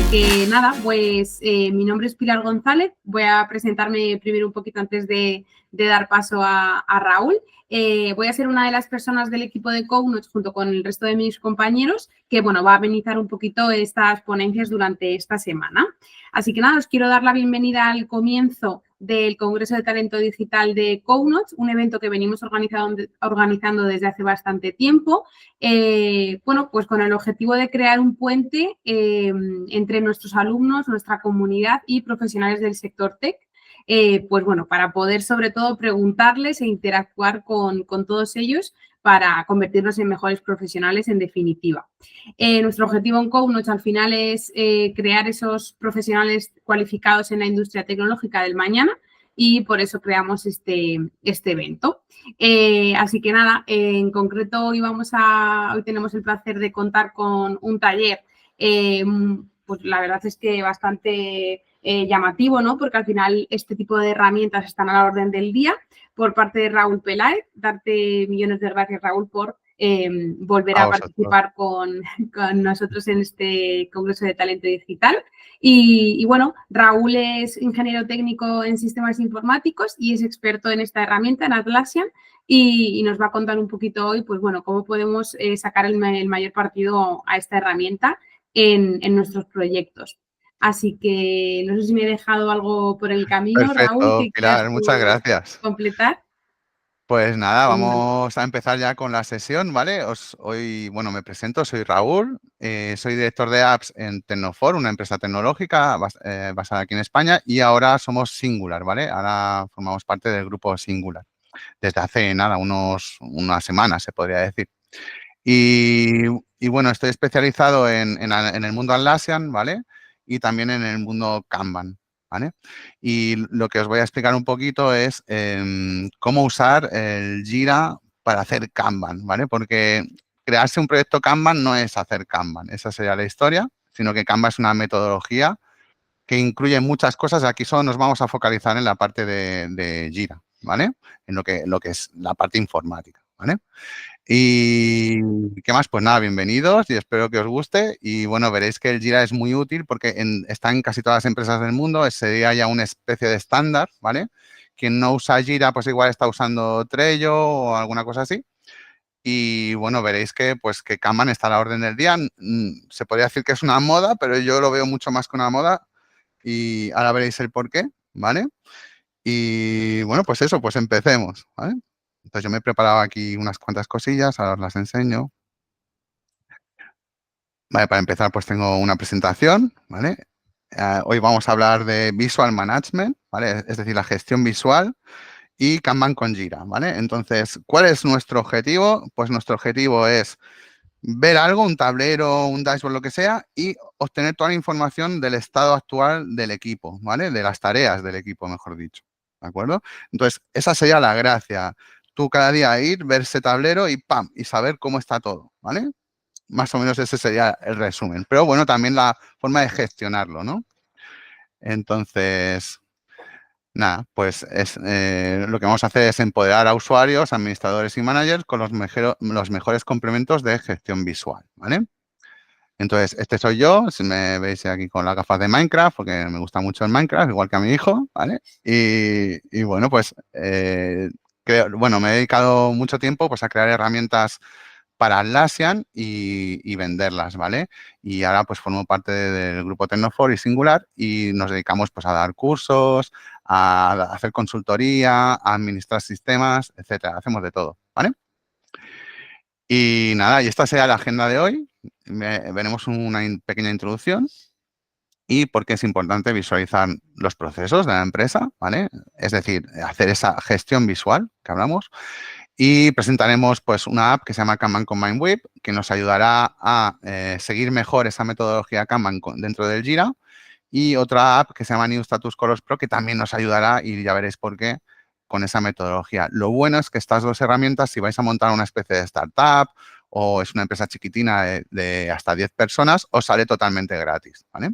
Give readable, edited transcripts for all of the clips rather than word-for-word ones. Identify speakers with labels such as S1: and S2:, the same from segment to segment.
S1: que nada, pues mi nombre es Pilar González. Voy a presentarme primero un poquito antes de dar paso a Raúl. Voy a ser una de las personas del equipo de CodeNotes junto con el resto de mis compañeros que, bueno, va a amenizar un poquito estas ponencias durante esta semana. Así que nada, os quiero dar la bienvenida al comienzo del Congreso de Talento Digital de CodeNotes, un evento que venimos organizando desde hace bastante tiempo, bueno, pues con el objetivo de crear un puente entre nuestros alumnos, nuestra comunidad y profesionales del sector tech, pues bueno, para poder sobre todo preguntarles e interactuar con todos ellos para convertirnos en mejores profesionales en definitiva. Nuestro objetivo en CodeNotes al final es crear esos profesionales cualificados en la industria tecnológica del mañana y por eso creamos este evento. Así que nada, en concreto hoy tenemos el placer de contar con un taller, pues la verdad es que bastante llamativo, ¿no? Porque al final este tipo de herramientas están a la orden del día, por parte de Raúl Peláez. Darte millones de gracias, Raúl, por volver a participar con nosotros en este Congreso de Talento Digital. Y bueno, Raúl es ingeniero técnico en sistemas informáticos y es experto en esta herramienta, en Atlassian, y nos va a contar un poquito hoy, pues bueno, cómo podemos sacar el mayor partido a esta herramienta en nuestros proyectos. Así que no sé si me he dejado algo por el camino,
S2: Perfecto,
S1: Raúl, que quieras
S2: Pilar, muchas gracias.
S1: completar.
S2: Pues nada, vamos a empezar ya con la sesión, ¿vale? Hoy, bueno, me presento, soy Raúl, soy director de apps en Tecnofor, una empresa tecnológica basada aquí en España, y ahora somos Singular, ¿vale? Ahora formamos parte del grupo Singular, desde hace nada, unas semanas, se podría decir. Y bueno, estoy especializado en el mundo Atlassian, ¿vale? Y también en el mundo Kanban, ¿vale? Y lo que os voy a explicar un poquito es cómo usar el Jira para hacer Kanban, ¿vale? Porque crearse un proyecto Kanban no es hacer Kanban, esa sería la historia, sino que Kanban es una metodología que incluye muchas cosas. Aquí solo nos vamos a focalizar en la parte de Jira, ¿vale? En lo que es la parte informática, ¿vale? Y ¿qué más? Pues nada, bienvenidos y espero que os guste. Y bueno, veréis que el Jira es muy útil porque está en casi todas las empresas del mundo. Sería ya una especie de estándar, ¿vale? Quien no usa Jira, pues igual está usando Trello o alguna cosa así. Y bueno, veréis que, pues, que Kanban está a la orden del día. Se podría decir que es una moda, pero yo lo veo mucho más que una moda. Y ahora veréis el por qué, ¿vale? Y bueno, pues eso, pues empecemos, ¿vale? Entonces yo me he preparado aquí unas cuantas cosillas, ahora os las enseño. Vale, para empezar pues tengo una presentación, ¿vale? Hoy vamos a hablar de Visual Management, ¿vale? Es decir, la gestión visual y Kanban con Jira, ¿vale? Entonces, ¿cuál es nuestro objetivo? Pues nuestro objetivo es ver algo, un tablero, un dashboard, lo que sea, y obtener toda la información del estado actual del equipo, ¿vale? De las tareas del equipo, mejor dicho, ¿de acuerdo? Entonces, esa sería la gracia. Tú cada día ir, ver ese tablero y ¡pam! Y saber cómo está todo, ¿vale? Más o menos ese sería el resumen. Pero bueno, también la forma de gestionarlo, ¿no? Entonces, nada, pues lo que vamos a hacer es empoderar a usuarios, administradores y managers con los mejores complementos de gestión visual, ¿vale? Entonces, este soy yo, si me veis aquí con las gafas de Minecraft, porque me gusta mucho el Minecraft, igual que a mi hijo, ¿vale? Y bueno, pues, bueno, me he dedicado mucho tiempo pues, a crear herramientas para Atlassian y venderlas, ¿vale? Y ahora pues formo parte del grupo Tecnofor y Singular y nos dedicamos pues a dar cursos, a hacer consultoría, a administrar sistemas, etcétera. Hacemos de todo, ¿vale? Y nada, y esta será la agenda de hoy. Veremos una pequeña introducción y por qué es importante visualizar los procesos de la empresa, ¿vale? Es decir, hacer esa gestión visual que hablamos. Y presentaremos pues una app que se llama Kanban Combine Whip, que nos ayudará a seguir mejor esa metodología Kanban dentro del Jira. Y otra app que se llama New Status Colors Pro, que también nos ayudará, y ya veréis por qué, con esa metodología. Lo bueno es que estas dos herramientas, si vais a montar una especie de startup o es una empresa chiquitina de hasta 10 personas, os sale totalmente gratis, ¿vale?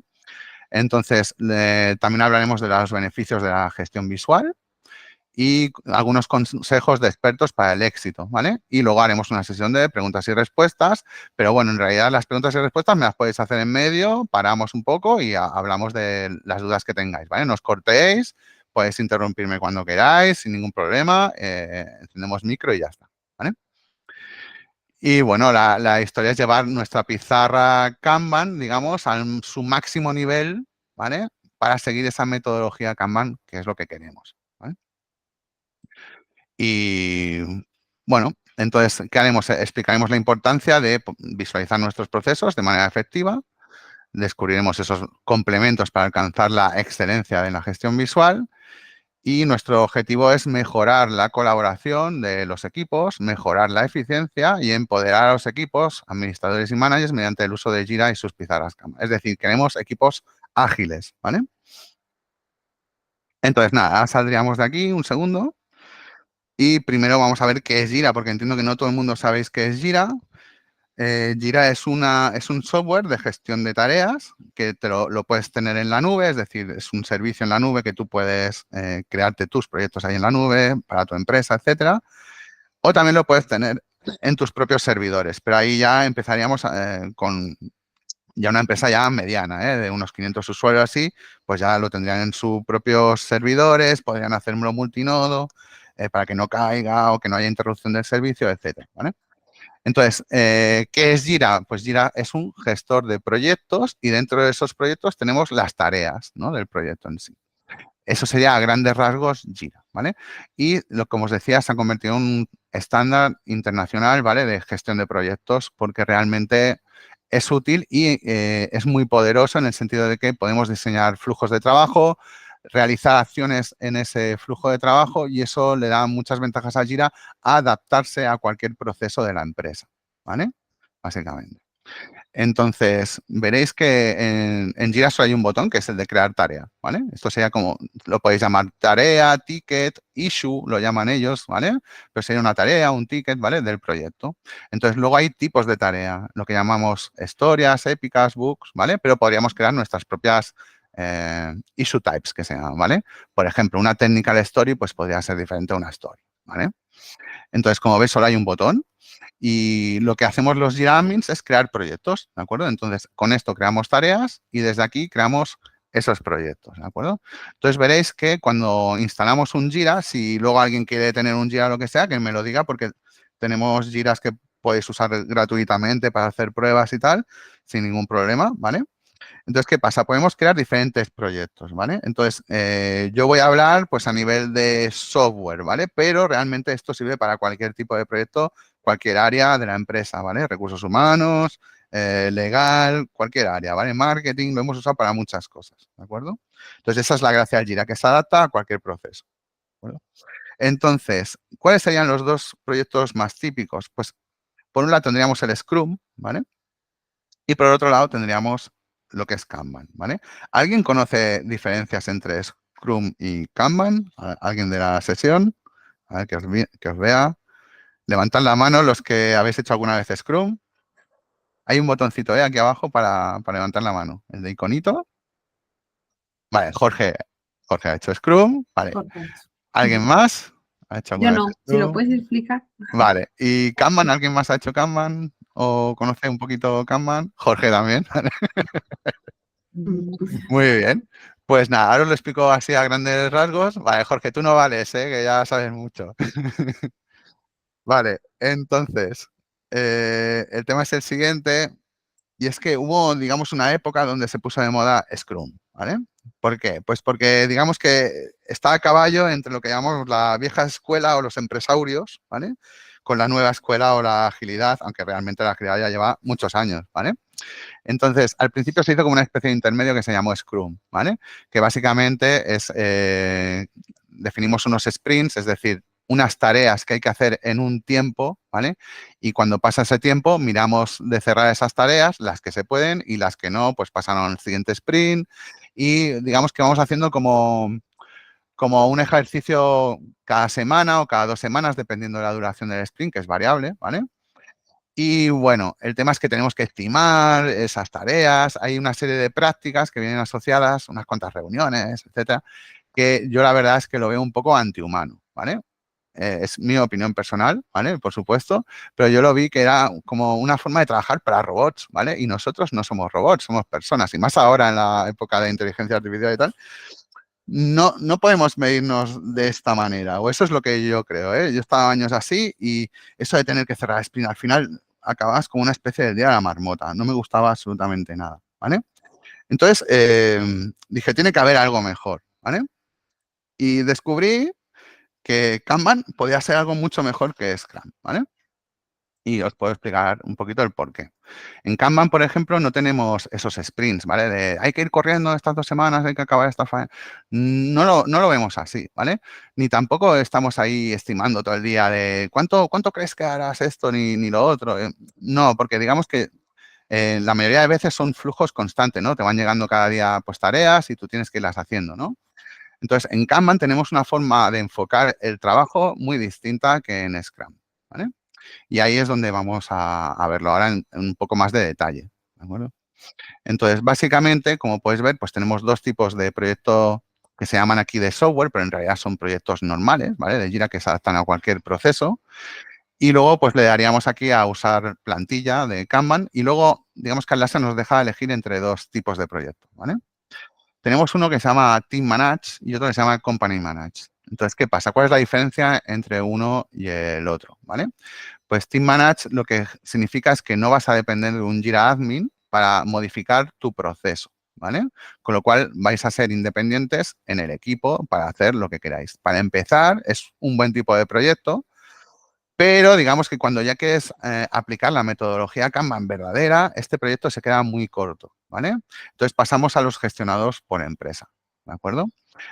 S2: Entonces, también hablaremos de los beneficios de la gestión visual. y algunos consejos de expertos para el éxito, ¿vale? Y luego haremos una sesión de preguntas y respuestas, pero bueno, en realidad las preguntas y respuestas me las podéis hacer en medio, paramos un poco y hablamos de las dudas que tengáis, ¿vale? No os cortéis, podéis interrumpirme cuando queráis, sin ningún problema, encendemos micro y ya está, ¿vale? Y bueno, la historia es llevar nuestra pizarra Kanban, digamos, a su máximo nivel, ¿vale? Para seguir esa metodología Kanban, que es lo que queremos, ¿vale? Y bueno, entonces, ¿qué haremos? Explicaremos la importancia de visualizar nuestros procesos de manera efectiva, descubriremos esos complementos para alcanzar la excelencia en la gestión visual y nuestro objetivo es mejorar la colaboración de los equipos, mejorar la eficiencia y empoderar a los equipos, administradores y managers mediante el uso de Jira y sus pizarras Kanban. Es decir, queremos equipos ágiles, ¿vale? Entonces, nada, saldríamos de aquí un segundo. Y primero vamos a ver qué es Jira, porque entiendo que no todo el mundo sabéis qué es Jira. Jira es un software de gestión de tareas que lo puedes tener en la nube, es decir, es un servicio en la nube que tú puedes crearte tus proyectos ahí en la nube para tu empresa, etcétera. O también lo puedes tener en tus propios servidores, pero ahí ya empezaríamos con ya una empresa ya mediana, de unos 500 usuarios así, pues ya lo tendrían en sus propios servidores, podrían hacerlo multinodo para que no caiga o que no haya interrupción del servicio, etcétera, ¿vale? Entonces, ¿qué es Jira? Pues Jira es un gestor de proyectos y dentro de esos proyectos tenemos las tareas, ¿no?, del proyecto en sí. Eso sería a grandes rasgos Jira, ¿vale? Y como os decía, se ha convertido en un estándar internacional, ¿vale?, de gestión de proyectos porque realmente es útil y es muy poderoso en el sentido de que podemos diseñar flujos de trabajo, realizar acciones en ese flujo de trabajo y eso le da muchas ventajas a Jira a adaptarse a cualquier proceso de la empresa, ¿vale? Básicamente. Entonces, veréis que en Jira solo hay un botón, que es el de crear tarea, ¿vale? Esto sería como, lo podéis llamar tarea, ticket, issue, lo llaman ellos, ¿vale? Pero sería una tarea, un ticket, ¿vale?, del proyecto. Entonces, luego hay tipos de tarea, lo que llamamos historias, épicas, books, ¿vale? Pero podríamos crear nuestras propias issue types, que se llaman, ¿vale? Por ejemplo, una technical story, pues podría ser diferente a una story, ¿vale? Entonces, como veis, solo hay un botón. Y lo que hacemos los Jira Admins es crear proyectos, ¿de acuerdo? Entonces, con esto creamos tareas y desde aquí creamos esos proyectos, ¿de acuerdo? Entonces, veréis que cuando instalamos un Jira, si luego alguien quiere tener un Jira o lo que sea, que me lo diga porque tenemos Jiras que podéis usar gratuitamente para hacer pruebas y tal, sin ningún problema, ¿vale? Entonces, ¿qué pasa? Podemos crear diferentes proyectos, ¿vale? Entonces, yo voy a hablar pues a nivel de software, ¿vale? Pero realmente esto sirve para cualquier tipo de proyecto, cualquier área de la empresa, ¿vale? Recursos humanos, legal, cualquier área, ¿vale? Marketing, lo hemos usado para muchas cosas, ¿de acuerdo? Entonces, esa es la gracia del Jira, que se adapta a cualquier proceso, ¿de acuerdo? Entonces, ¿cuáles serían los dos proyectos más típicos? Pues, por un lado tendríamos el Scrum, ¿vale? Y por otro lado tendríamos lo que es Kanban, ¿vale? ¿Alguien conoce diferencias entre Scrum y Kanban? ¿Alguien de la sesión? A ver, que os vea. Levantad la mano los que habéis hecho alguna vez Scrum. Hay un botoncito aquí abajo para levantar la mano. El de iconito. Vale, Jorge ha hecho Scrum. Vale. ¿Alguien más ha hecho
S1: Yo
S2: alguna vez
S1: no, si lo
S2: Scrum?
S1: puedes explicar.
S2: Vale. ¿Y Kanban? ¿Alguien más ha hecho Kanban? ¿O conoce un poquito Kanban? Jorge también. Muy bien. Pues nada, ahora os lo explico así a grandes rasgos. Vale, Jorge, tú no vales, que ya sabes mucho. Vale, entonces, el tema es el siguiente, y es que hubo, digamos, una época donde se puso de moda Scrum, ¿vale? ¿Por qué? Pues porque, digamos que está a caballo entre lo que llamamos la vieja escuela o los empresarios, ¿vale? Con la nueva escuela o la agilidad, aunque realmente la agilidad ya lleva muchos años, ¿vale? Entonces, al principio se hizo como una especie de intermedio que se llamó Scrum, ¿vale? Que básicamente es, definimos unos sprints, es decir, unas tareas que hay que hacer en un tiempo, ¿vale? Y cuando pasa ese tiempo, miramos de cerrar esas tareas, las que se pueden y las que no, pues pasan al siguiente sprint y digamos que vamos haciendo como un ejercicio cada semana o cada 2 semanas, dependiendo de la duración del sprint, que es variable, ¿vale? Y bueno, el tema es que tenemos que estimar esas tareas, hay una serie de prácticas que vienen asociadas, unas cuantas reuniones, etcétera, que yo la verdad es que lo veo un poco antihumano, ¿vale? Es mi opinión personal, ¿vale? Por supuesto, pero yo lo vi que era como una forma de trabajar para robots, ¿vale? Y nosotros no somos robots, somos personas. Y más ahora en la época de inteligencia artificial y tal, no podemos medirnos de esta manera, o eso es lo que yo creo, ¿eh? Yo he estado años así y eso de tener que cerrar sprint, al final acabas como una especie de día de la marmota. No me gustaba absolutamente nada, ¿vale? Entonces, dije, tiene que haber algo mejor, ¿vale? Y descubrí que Kanban podía ser algo mucho mejor que Scrum, ¿vale? Y os puedo explicar un poquito el por qué. En Kanban, por ejemplo, no tenemos esos sprints, ¿vale? De hay que ir corriendo estas 2 semanas, hay que acabar esta fase. No lo vemos así, ¿vale? Ni tampoco estamos ahí estimando todo el día de cuánto crees que harás esto ni lo otro. No, porque digamos que la mayoría de veces son flujos constantes, ¿no? Te van llegando cada día pues tareas y tú tienes que irlas haciendo, ¿no? Entonces, en Kanban tenemos una forma de enfocar el trabajo muy distinta que en Scrum, ¿vale? Y ahí es donde vamos a verlo ahora en un poco más de detalle, ¿de acuerdo? Entonces, básicamente, como puedes ver, pues tenemos 2 tipos de proyecto que se llaman aquí de software, pero en realidad son proyectos normales, ¿vale? De Jira que se adaptan a cualquier proceso. Y luego, pues le daríamos aquí a usar plantilla de Kanban y luego, digamos que Atlassian nos deja elegir entre 2 tipos de proyectos, ¿vale? Tenemos uno que se llama Team Manage y otro que se llama Company Manage. Entonces, ¿qué pasa? ¿Cuál es la diferencia entre uno y el otro? ¿Vale? Pues Team Manage lo que significa es que no vas a depender de un Jira Admin para modificar tu proceso, ¿vale? Con lo cual vais a ser independientes en el equipo para hacer lo que queráis. Para empezar, es un buen tipo de proyecto, pero digamos que cuando ya quieres aplicar la metodología Kanban verdadera, este proyecto se queda muy corto, ¿vale? Entonces pasamos a los gestionados por empresa, ¿de acuerdo?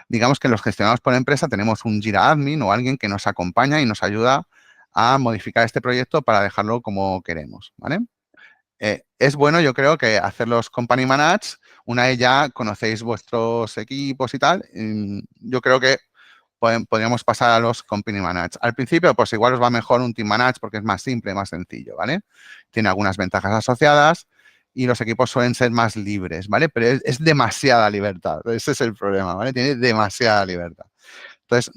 S2: Digamos que en los gestionados por empresa tenemos un Jira Admin o alguien que nos acompaña y nos ayuda a modificar este proyecto para dejarlo como queremos, ¿vale? Es bueno, yo creo, que hacer los Company Manage, una vez ya conocéis vuestros equipos y tal, yo creo que podríamos pasar a los Company Manage. Al principio, pues igual os va mejor un Team Manage porque es más simple, más sencillo, ¿vale? Tiene algunas ventajas asociadas y los equipos suelen ser más libres, ¿vale? Pero es demasiada libertad, ese es el problema, ¿vale? Tiene demasiada libertad. Entonces,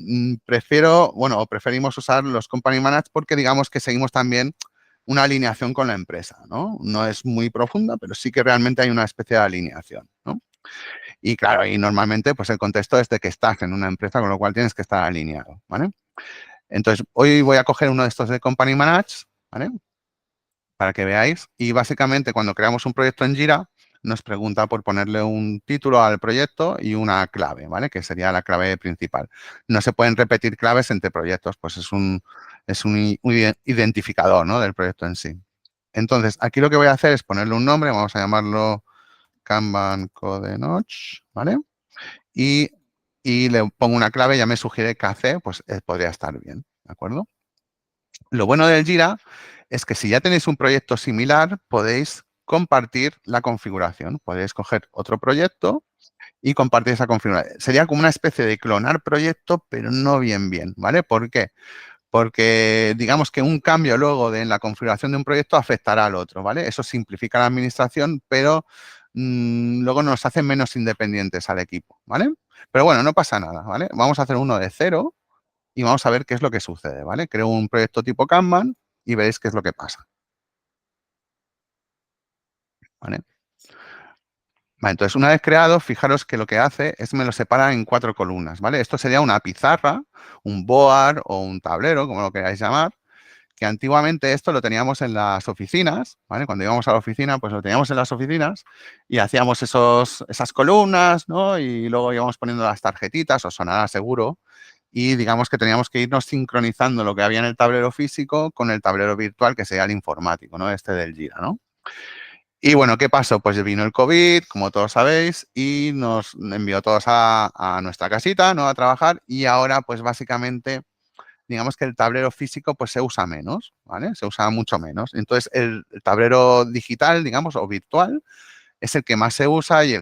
S2: prefiero, bueno, o preferimos usar los Company Manage porque digamos que seguimos también una alineación con la empresa, ¿no? No es muy profunda, pero sí que realmente hay una especie de alineación, ¿no? Y claro, y normalmente pues el contexto es de que estás en una empresa, con lo cual tienes que estar alineado, ¿vale? Entonces, hoy voy a coger uno de estos de Company Manage, ¿vale? Para que veáis. Y básicamente cuando creamos un proyecto en Jira, nos pregunta por ponerle un título al proyecto y una clave, ¿vale? Que sería la clave principal. No se pueden repetir claves entre proyectos, pues es un identificador, ¿no? Del proyecto en sí. Entonces, aquí lo que voy a hacer es ponerle un nombre, vamos a llamarlo Kanban Code Notch, ¿vale? Y, y le pongo una clave, ya me sugiere KC, pues podría estar bien, ¿de acuerdo? Lo bueno del Jira es que si ya tenéis un proyecto similar, podéis compartir la configuración. Podéis coger otro proyecto y compartir esa configuración. Sería como una especie de clonar proyecto, pero no bien, ¿vale? ¿Por qué? Porque digamos que un cambio luego en la configuración de un proyecto afectará al otro, ¿vale? Eso simplifica la administración, pero luego nos hace menos independientes al equipo, ¿vale? Pero bueno, no pasa nada, ¿vale? Vamos a hacer uno de cero y vamos a ver qué es lo que sucede, ¿vale? Creo un proyecto tipo Kanban y veréis qué es lo que pasa, ¿vale? Vale, entonces, una vez creado, fijaros que lo que hace es me lo separa en 4 columnas, ¿vale? Esto sería una pizarra, un board o un tablero, como lo queráis llamar, que antiguamente esto lo teníamos en las oficinas, ¿vale? Cuando íbamos a la oficina, pues lo teníamos en las oficinas y hacíamos esas columnas, ¿no? Y luego íbamos poniendo las tarjetitas, os sonará seguro, y digamos que teníamos que irnos sincronizando lo que había en el tablero físico con el tablero virtual, que sería el informático, ¿no? Este del Jira, ¿no? Y bueno, ¿qué pasó? Pues vino el COVID, como todos sabéis, y nos envió todos a nuestra casita, ¿no? A trabajar, y ahora, pues básicamente digamos que el tablero físico pues se usa menos, ¿vale? Se usa mucho menos. Entonces, el tablero digital, digamos, o virtual, es el que más se usa y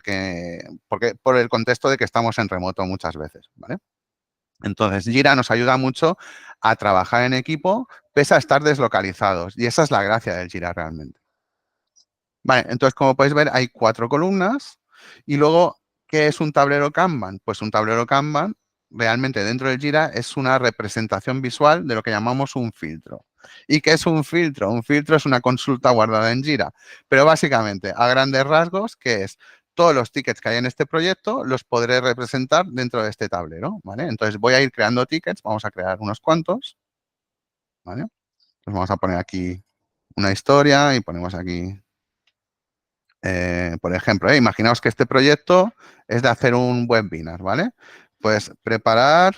S2: porque por el contexto de que estamos en remoto muchas veces, ¿vale? Entonces, Jira nos ayuda mucho a trabajar en equipo, pese a estar deslocalizados. Y esa es la gracia del Jira realmente. Vale, entonces, como podéis ver, hay 4 columnas y luego, ¿qué es un tablero Kanban? Pues un tablero Kanban realmente dentro del Jira es una representación visual de lo que llamamos un filtro. ¿Y qué es un filtro? Un filtro es una consulta guardada en Jira. Pero básicamente, a grandes rasgos, ¿qué es? Todos los tickets que hay en este proyecto los podré representar dentro de este tablero, ¿vale? Entonces voy a ir creando tickets, vamos a crear unos cuantos, ¿vale? Pues vamos a poner aquí una historia y ponemos aquí, por ejemplo, imaginaos que este proyecto es de hacer un webinar, ¿vale? Pues preparar,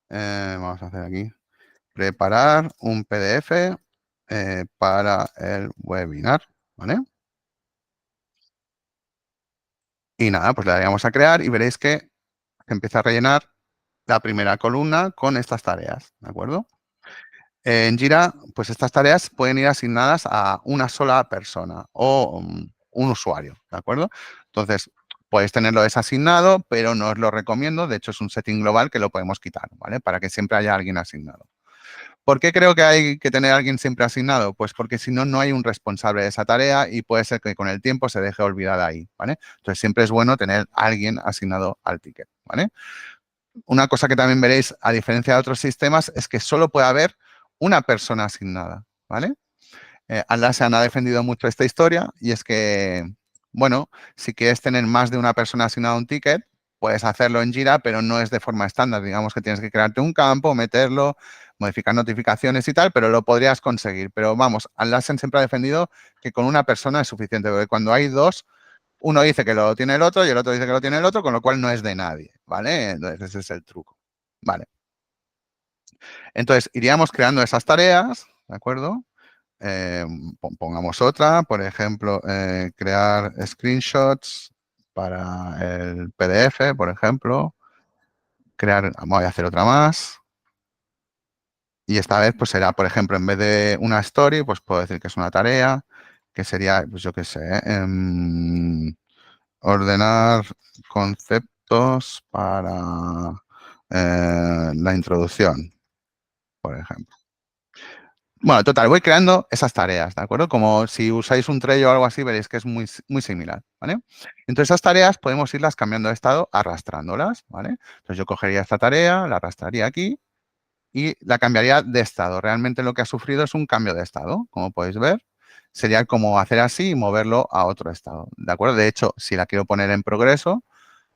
S2: vamos a hacer aquí, preparar un PDF para el webinar, ¿vale? Y nada, pues le daríamos a crear y veréis que se empieza a rellenar la primera columna con estas tareas, ¿de acuerdo? En Jira, pues estas tareas pueden ir asignadas a una sola persona o un usuario, ¿de acuerdo? Entonces, podéis tenerlo desasignado, pero no os lo recomiendo. De hecho, es un setting global que lo podemos quitar, ¿vale? Para que siempre haya alguien asignado. ¿Por qué creo que hay que tener a alguien siempre asignado? Pues porque si no, no hay un responsable de esa tarea y puede ser que con el tiempo se deje olvidada ahí, ¿vale? Entonces, siempre es bueno tener a alguien asignado al ticket, ¿vale? Una cosa que también veréis, a diferencia de otros sistemas, es que solo puede haber una persona asignada, ¿vale? Atlassian ha defendido mucho esta historia y es que, bueno, si quieres tener más de una persona asignada a un ticket, puedes hacerlo en Jira, pero no es de forma estándar. Digamos que tienes que crearte un campo, meterlo, modificar notificaciones y tal, pero lo podrías conseguir. Pero vamos, Atlassian siempre ha defendido que con una persona es suficiente, porque cuando hay dos, uno dice que lo tiene el otro y el otro dice que lo tiene el otro, con lo cual no es de nadie, ¿vale? Entonces, ese es el truco. Vale. Entonces, iríamos creando esas tareas, ¿de acuerdo? Pongamos otra, por ejemplo, crear screenshots para el PDF, por ejemplo. Voy a hacer otra más. Y esta vez, pues será, por ejemplo, en vez de una story, pues puedo decir que es una tarea, que sería, pues yo qué sé, ordenar conceptos para la introducción, por ejemplo. Bueno, total, voy creando esas tareas, ¿de acuerdo? Como si usáis un Trello o algo así, veréis que es muy, muy similar, ¿vale? Entonces, esas tareas podemos irlas cambiando de estado arrastrándolas, ¿vale? Entonces, yo cogería esta tarea, la arrastraría aquí y la cambiaría de estado. Realmente lo que ha sufrido es un cambio de estado, como podéis ver. Sería como hacer así y moverlo a otro estado, ¿de acuerdo? De hecho, si la quiero poner en progreso,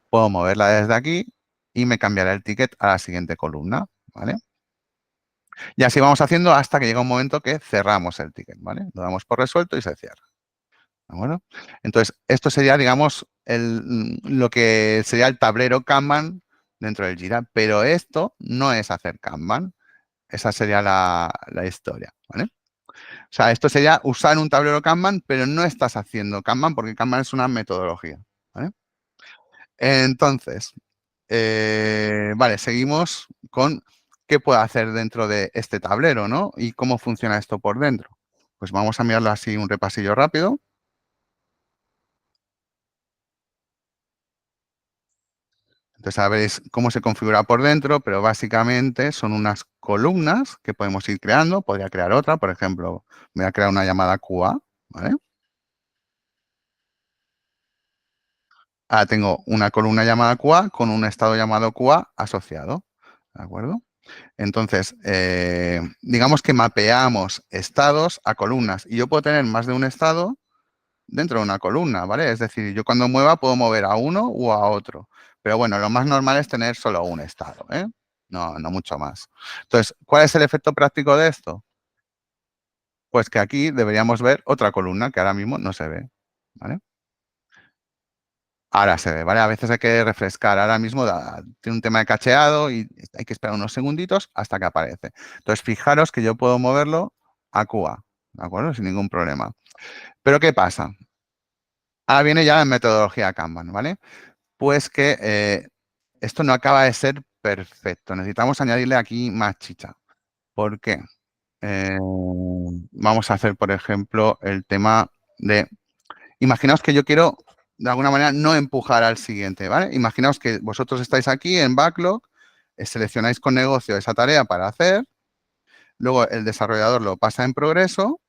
S2: puedo moverla desde aquí y me cambiará el ticket a la siguiente columna, ¿vale? Y así vamos haciendo hasta que llega un momento que cerramos el ticket, ¿vale? Lo damos por resuelto y se cierra. ¿De acuerdo? Entonces, esto sería, digamos, lo que sería el tablero Kanban dentro del Jira, pero esto no es hacer Kanban. Esa sería la historia, ¿vale? O sea, esto sería usar un tablero Kanban, pero no estás haciendo Kanban porque Kanban es una metodología, ¿vale? Entonces, vale, seguimos con qué puedo hacer dentro de este tablero, ¿no? Y cómo funciona esto por dentro. Pues vamos a mirarlo así un repasillo rápido. Entonces, sabéis cómo se configura por dentro, pero básicamente son unas columnas que podemos ir creando. Podría crear otra, por ejemplo, voy a crear una llamada QA, ¿vale? Ahora tengo una columna llamada QA con un estado llamado QA asociado, ¿de acuerdo? Entonces, digamos que mapeamos estados a columnas y yo puedo tener más de un estado dentro de una columna, ¿vale? Es decir, yo cuando mueva puedo mover a uno o a otro. Pero bueno, lo más normal es tener solo un estado, ¿eh? No, no mucho más. Entonces, ¿cuál es el efecto práctico de esto? Pues que aquí deberíamos ver otra columna que ahora mismo no se ve, ¿vale? Ahora se ve, ¿vale? A veces hay que refrescar. Ahora mismo tiene un tema de cacheado y hay que esperar unos segunditos hasta que aparece. Entonces, fijaros que yo puedo moverlo a QA, ¿de acuerdo? Sin ningún problema. Pero, ¿qué pasa? Ahora viene ya la metodología Kanban, ¿vale? Pues que esto no acaba de ser perfecto. Necesitamos añadirle aquí más chicha. ¿Por qué? Vamos a hacer, por ejemplo, el tema de... Imaginaos que yo quiero, de alguna manera, no empujar al siguiente, ¿vale? Imaginaos que vosotros estáis aquí en Backlog, seleccionáis con negocio esa tarea para hacer, luego el desarrollador lo pasa en progreso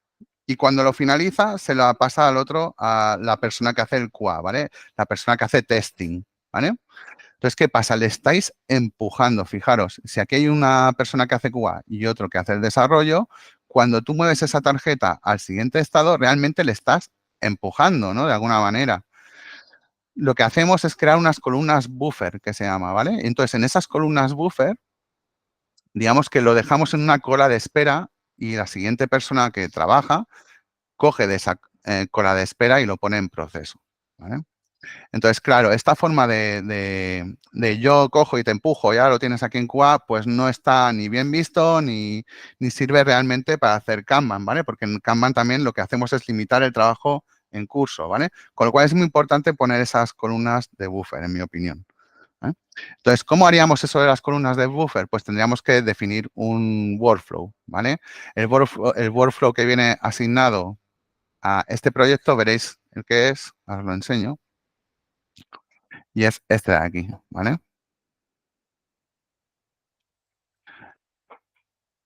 S2: y cuando lo finaliza se la pasa al otro, a la persona que hace el QA, ¿vale? La persona que hace testing, ¿vale? Entonces, ¿qué pasa? Le estáis empujando. Fijaros, si aquí hay una persona que hace QA y otro que hace el desarrollo, cuando tú mueves esa tarjeta al siguiente estado, realmente le estás empujando, ¿no? De alguna manera. Lo que hacemos es crear unas columnas buffer, que se llama, ¿vale? Entonces, en esas columnas buffer, digamos que lo dejamos en una cola de espera y la siguiente persona que trabaja coge de esa cola de espera y lo pone en proceso, ¿vale? Entonces, claro, esta forma de yo cojo y te empujo, ya lo tienes aquí en QA, pues no está ni bien visto ni sirve realmente para hacer Kanban, ¿vale? Porque en Kanban también lo que hacemos es limitar el trabajo en curso, ¿vale? Con lo cual es muy importante poner esas columnas de buffer, en mi opinión. ¿Eh? Entonces, ¿cómo haríamos eso de las columnas de buffer? Pues tendríamos que definir un workflow, ¿vale? El workflow que viene asignado a este proyecto, veréis el que es, os lo enseño, y es este de aquí, ¿vale?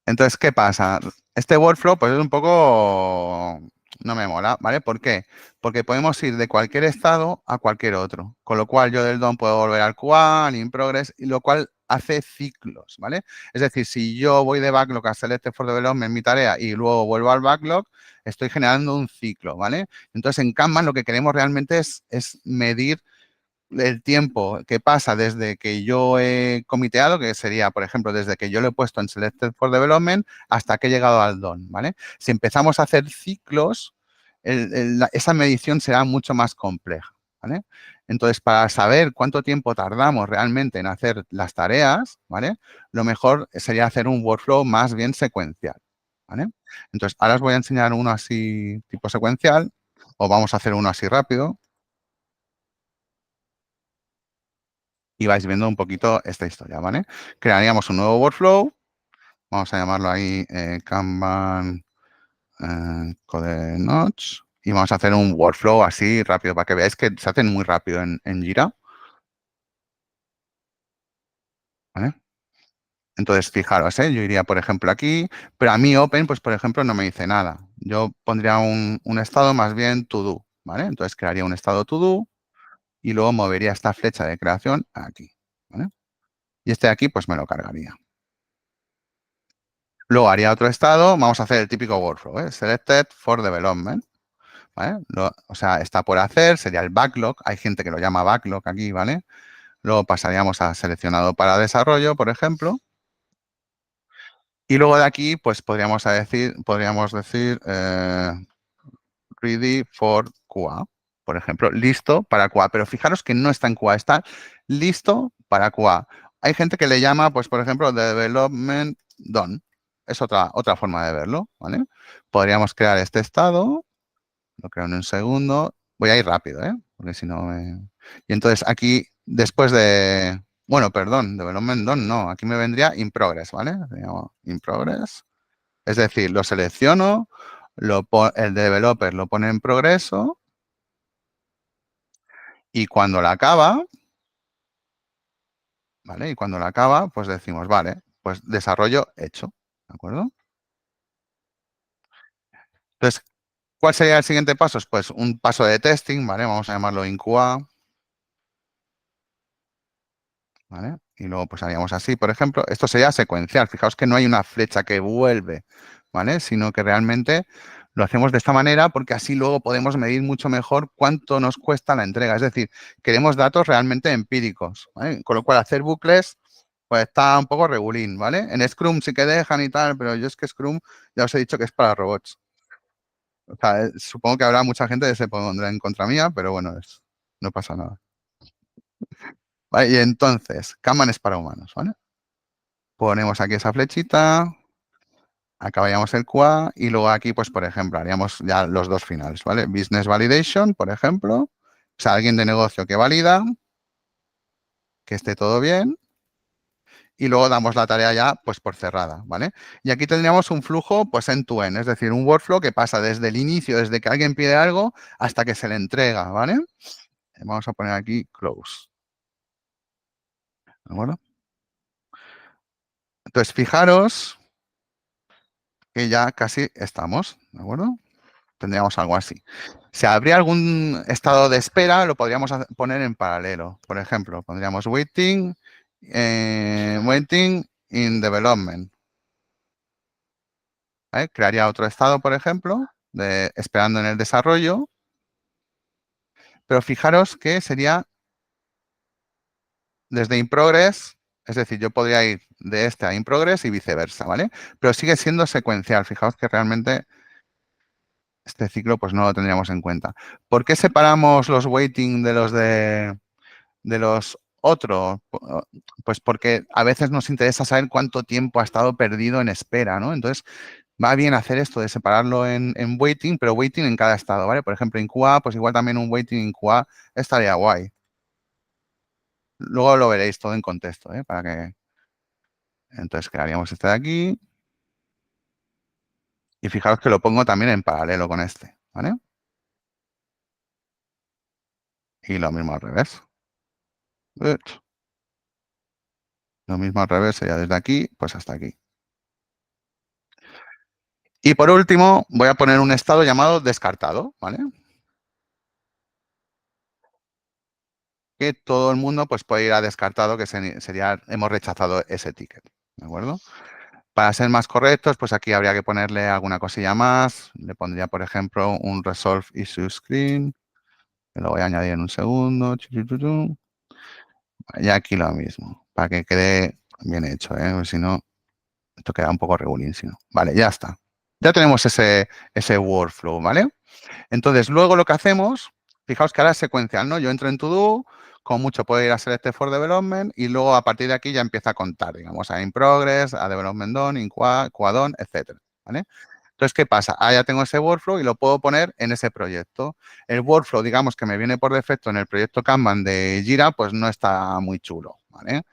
S2: Entonces, ¿qué pasa? Este workflow, pues es un poco... no me mola, ¿vale? ¿Por qué? Porque podemos ir de cualquier estado a cualquier otro. Con lo cual, yo del DOM puedo volver al QA, al in progress, y lo cual hace ciclos, ¿vale? Es decir, si yo voy de backlog a Selected for Development en mi tarea y luego vuelvo al backlog, estoy generando un ciclo, ¿vale? Entonces, en Kanban lo que queremos realmente es medir el tiempo que pasa desde que yo he comiteado, que sería, por ejemplo, desde que yo lo he puesto en Selected for Development hasta que he llegado al DON, ¿vale? Si empezamos a hacer ciclos, esa medición será mucho más compleja, ¿vale? Entonces, para saber cuánto tiempo tardamos realmente en hacer las tareas, ¿vale? Lo mejor sería hacer un workflow más bien secuencial, ¿vale? Entonces, ahora os voy a enseñar uno así tipo secuencial, o vamos a hacer uno así rápido, y vais viendo un poquito esta historia, ¿vale? Crearíamos un nuevo workflow, vamos a llamarlo ahí Kanban Code Notch, y vamos a hacer un workflow así rápido para que veáis que se hacen muy rápido en Jira, ¿vale? Entonces, fijaros, yo iría, por ejemplo, aquí, pero a mí Open, pues, por ejemplo, no me dice nada. Yo pondría un estado más bien to do, ¿vale? Entonces, crearía un estado to do y luego movería esta flecha de creación aquí, ¿vale? Y este de aquí, pues, me lo cargaría. Luego haría otro estado, vamos a hacer el típico workflow, Selected for Development, ¿vale? O sea, está por hacer, sería el backlog, hay gente que lo llama backlog aquí, ¿vale? Luego pasaríamos a seleccionado para desarrollo, por ejemplo, y luego de aquí, pues podríamos decir ready for QA, por ejemplo, listo para QA, pero fijaros que no está en QA, está listo para QA. Hay gente que le llama, pues, por ejemplo, development done. Es otra forma de verlo, ¿vale? Podríamos crear este estado, lo creo en un segundo. Voy a ir rápido, ¿eh? Porque si no me... Y entonces aquí, después de... Bueno, perdón, development done, no. Aquí me vendría in progress, ¿vale? Le llamo in progress. Es decir, lo selecciono, el developer lo pone en progreso y cuando la acaba, ¿vale? Y cuando la acaba, pues decimos, vale, pues desarrollo hecho, ¿de acuerdo? Entonces, ¿cuál sería el siguiente paso? Pues un paso de testing, ¿vale? Vamos a llamarlo in QA, ¿vale? Y luego pues haríamos así, por ejemplo. Esto sería secuencial. Fijaos que no hay una flecha que vuelve, ¿vale? Sino que realmente lo hacemos de esta manera porque así luego podemos medir mucho mejor cuánto nos cuesta la entrega. Es decir, queremos datos realmente empíricos, ¿vale? Con lo cual hacer bucles pues está un poco regulín, ¿vale? En Scrum sí que dejan y tal, pero yo es que Scrum ya os he dicho que es para robots. O sea, supongo que habrá mucha gente que se pondrá en contra mía, pero bueno, no pasa nada. ¿Vale? Y entonces, Kanban es para humanos, ¿vale? Ponemos aquí esa flechita, acabaríamos el QA y luego aquí, pues, por ejemplo, haríamos ya los dos finales, ¿vale? Business Validation, por ejemplo. O sea, alguien de negocio que valida, que esté todo bien. Y luego damos la tarea ya, pues, por cerrada, ¿vale? Y aquí tendríamos un flujo, pues, end-to-end, es decir, un workflow que pasa desde el inicio, desde que alguien pide algo, hasta que se le entrega, ¿vale? Vamos a poner aquí close, ¿de acuerdo? Entonces, fijaros que ya casi estamos, ¿de acuerdo? tendríamos algo así. Si habría algún estado de espera, lo podríamos poner en paralelo. Por ejemplo, pondríamos waiting, waiting in development. ¿Vale? Crearía otro estado, por ejemplo, de esperando en el desarrollo. Pero fijaros que sería desde in progress, es decir, yo podría ir de este a in progress y viceversa, ¿vale? Pero sigue siendo secuencial. Fijaos que realmente este ciclo pues no lo tendríamos en cuenta. ¿Por qué separamos los waiting de los otros? Pues porque a veces nos interesa saber cuánto tiempo ha estado perdido en espera, ¿no? Entonces, va bien hacer esto de separarlo en waiting, pero waiting en cada estado, ¿vale? Por ejemplo, en QA, pues igual también un waiting en QA estaría guay. Luego lo veréis todo en contexto, ¿eh? Para que... Entonces, crearíamos este de aquí. Y fijaros que lo pongo también en paralelo con este, ¿vale? Y lo mismo al revés. Lo mismo al revés, sería desde aquí, pues hasta aquí. Y por último, voy a poner un estado llamado descartado, ¿vale? Que todo el mundo pues, puede ir a descartado, que sería, hemos rechazado ese ticket, ¿de acuerdo? Para ser más correctos, pues aquí habría que ponerle alguna cosilla más. Le pondría, por ejemplo, un resolve issue screen, que lo voy a añadir en un segundo. Y aquí lo mismo, para que quede bien hecho, ¿eh? Porque si no, esto queda un poco regulín, Vale, ya está. Ya tenemos ese workflow, ¿vale? Entonces, luego lo que hacemos, fijaos que ahora es secuencial, ¿no? Yo entro en To-Do, con mucho puedo ir a Select for Development y luego a partir de aquí ya empieza a contar, digamos, a In Progress, a Development Done, In QA, QA Done, etcétera, ¿vale? Entonces, ¿qué pasa? Ah, ya tengo ese workflow y lo puedo poner en ese proyecto. El workflow, digamos, que me viene por defecto en el proyecto Kanban de Jira, pues no está muy chulo, ¿vale?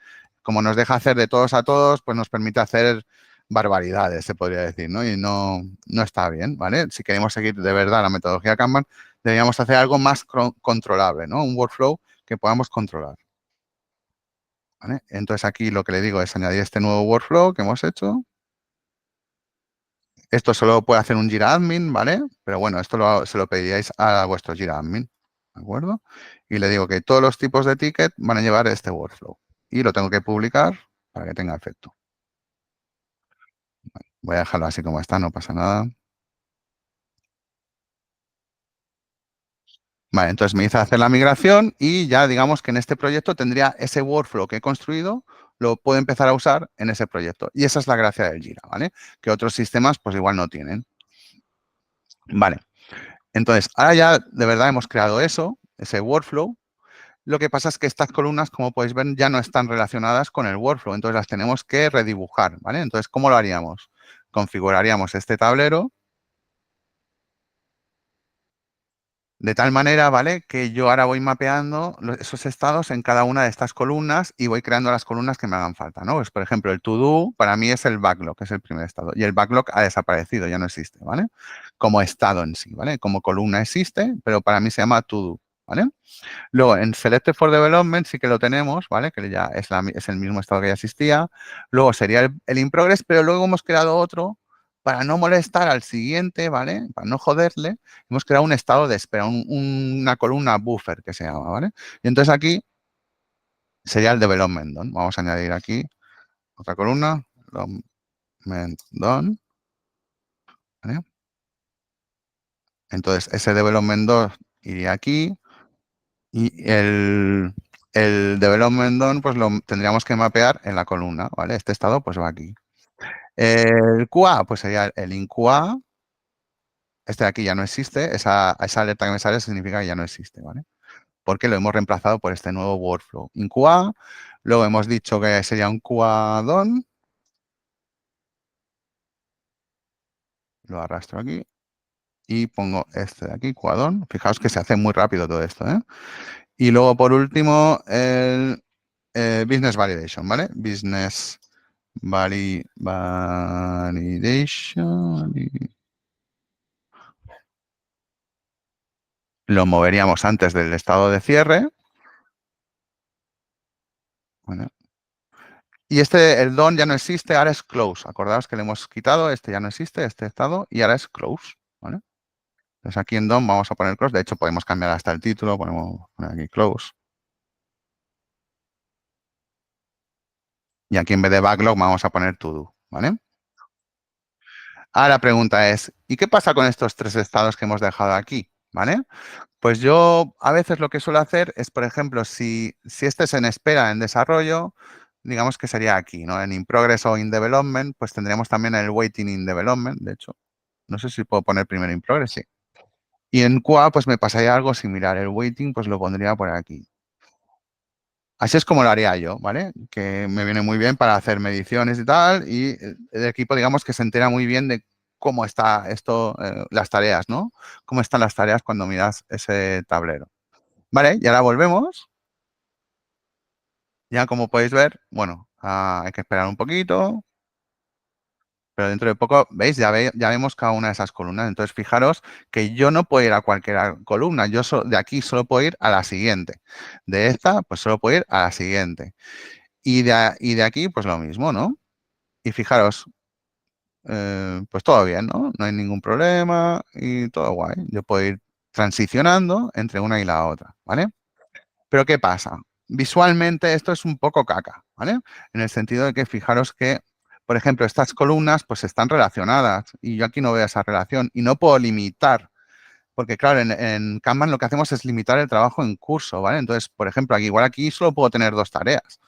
S2: Como nos deja hacer de todos a todos, pues nos permite hacer barbaridades, se podría decir, ¿no? Y no está bien, ¿vale? Si queremos seguir de verdad la metodología Kanban, deberíamos hacer algo más controlable, ¿no? Un workflow que podamos controlar, ¿vale? Entonces, aquí lo que le digo es añadir este nuevo workflow que hemos hecho. Esto solo puede hacer un Jira Admin, ¿vale? Pero bueno, esto se lo pediríais a vuestro Jira Admin, ¿de acuerdo? Y le digo que todos los tipos de ticket van a llevar este workflow. Y lo tengo que publicar para que tenga efecto. Voy a dejarlo así como está, no pasa nada. Vale, entonces me hice hacer la migración y ya digamos que en este proyecto tendría ese workflow que he construido, lo puedo empezar a usar en ese proyecto. Y esa es la gracia del Jira, ¿vale? Que otros sistemas pues igual no tienen. Vale, entonces ahora ya de verdad hemos creado eso, ese workflow. Lo que pasa es que estas columnas, como podéis ver, ya no están relacionadas con el workflow, entonces las tenemos que redibujar, ¿vale? Entonces, ¿cómo lo haríamos? Configuraríamos este tablero de tal manera, ¿vale? Que yo ahora voy mapeando esos estados en cada una de estas columnas y voy creando las columnas que me hagan falta, ¿no? Pues, por ejemplo, el to-do para mí es el backlog, que es el primer estado. Y el backlog ha desaparecido, ya no existe, ¿vale? Como estado en sí, ¿vale? Como columna existe, pero para mí se llama to-do, ¿vale? Luego, en Selected for Development sí que lo tenemos, ¿vale? Que ya es el mismo estado que ya existía. Luego sería el in progress, pero luego hemos creado otro para no molestar al siguiente, ¿vale? Para no joderle, hemos creado un estado de espera, una columna buffer que se llama, ¿vale? Y entonces aquí sería el development done. Vamos a añadir aquí otra columna, development done, ¿vale? Entonces, ese development done iría aquí y el development done, pues lo tendríamos que mapear en la columna, ¿vale? Este estado, pues va aquí. El QA, pues sería el in QA. Este de aquí ya no existe, esa alerta que me sale significa que ya no existe, ¿vale? Porque lo hemos reemplazado por este nuevo workflow. In QA, luego hemos dicho que sería un QA done. Lo arrastro aquí y pongo este de aquí, QA done. Fijaos que se hace muy rápido todo esto, ¿eh? Y luego, por último, el Business Validation, ¿vale? Business Validation. Lo moveríamos antes del estado de cierre. Bueno, y el don ya no existe, ahora es close. Acordaos que le hemos quitado, este ya no existe, este estado, y ahora es close, ¿vale? Entonces aquí en DOM vamos a poner close. De hecho, podemos cambiar hasta el título. Podemos poner aquí close. Y aquí en vez de backlog vamos a poner to do, ¿vale? Ahora la pregunta es, ¿y qué pasa con estos 3 estados que hemos dejado aquí? ¿Vale? Pues yo a veces lo que suelo hacer es, por ejemplo, si este es en espera, en desarrollo, digamos que sería aquí, ¿no? En in progress o in development, pues tendríamos también el waiting in development, de hecho. No sé si puedo poner primero in progress, sí. Y en QA, pues me pasaría algo similar. El waiting, pues lo pondría por aquí. Así es como lo haría yo, ¿vale? Que me viene muy bien para hacer mediciones y tal, y el equipo, digamos, que se entera muy bien de cómo está esto, las tareas, ¿no? Cómo están las tareas cuando miras ese tablero. Vale, y ahora volvemos. Ya como podéis ver, bueno, hay que esperar un poquito, pero dentro de poco, ¿veis? Ya vemos cada una de esas columnas. Entonces, fijaros que yo no puedo ir a cualquier columna. Yo de aquí solo puedo ir a la siguiente. De esta, pues solo puedo ir a la siguiente. Y de aquí, pues lo mismo, ¿no? Y fijaros, pues todo bien, ¿no? No hay ningún problema y todo guay. Yo puedo ir transicionando entre una y la otra, ¿vale? Pero ¿qué pasa? Visualmente esto es un poco caca, ¿vale? En el sentido de que fijaros que, por ejemplo, estas columnas pues están relacionadas y yo aquí no veo esa relación y no puedo limitar, porque claro, en Kanban lo que hacemos es limitar el trabajo en curso, ¿vale? Entonces, por ejemplo, aquí, igual aquí solo puedo tener 2 tareas.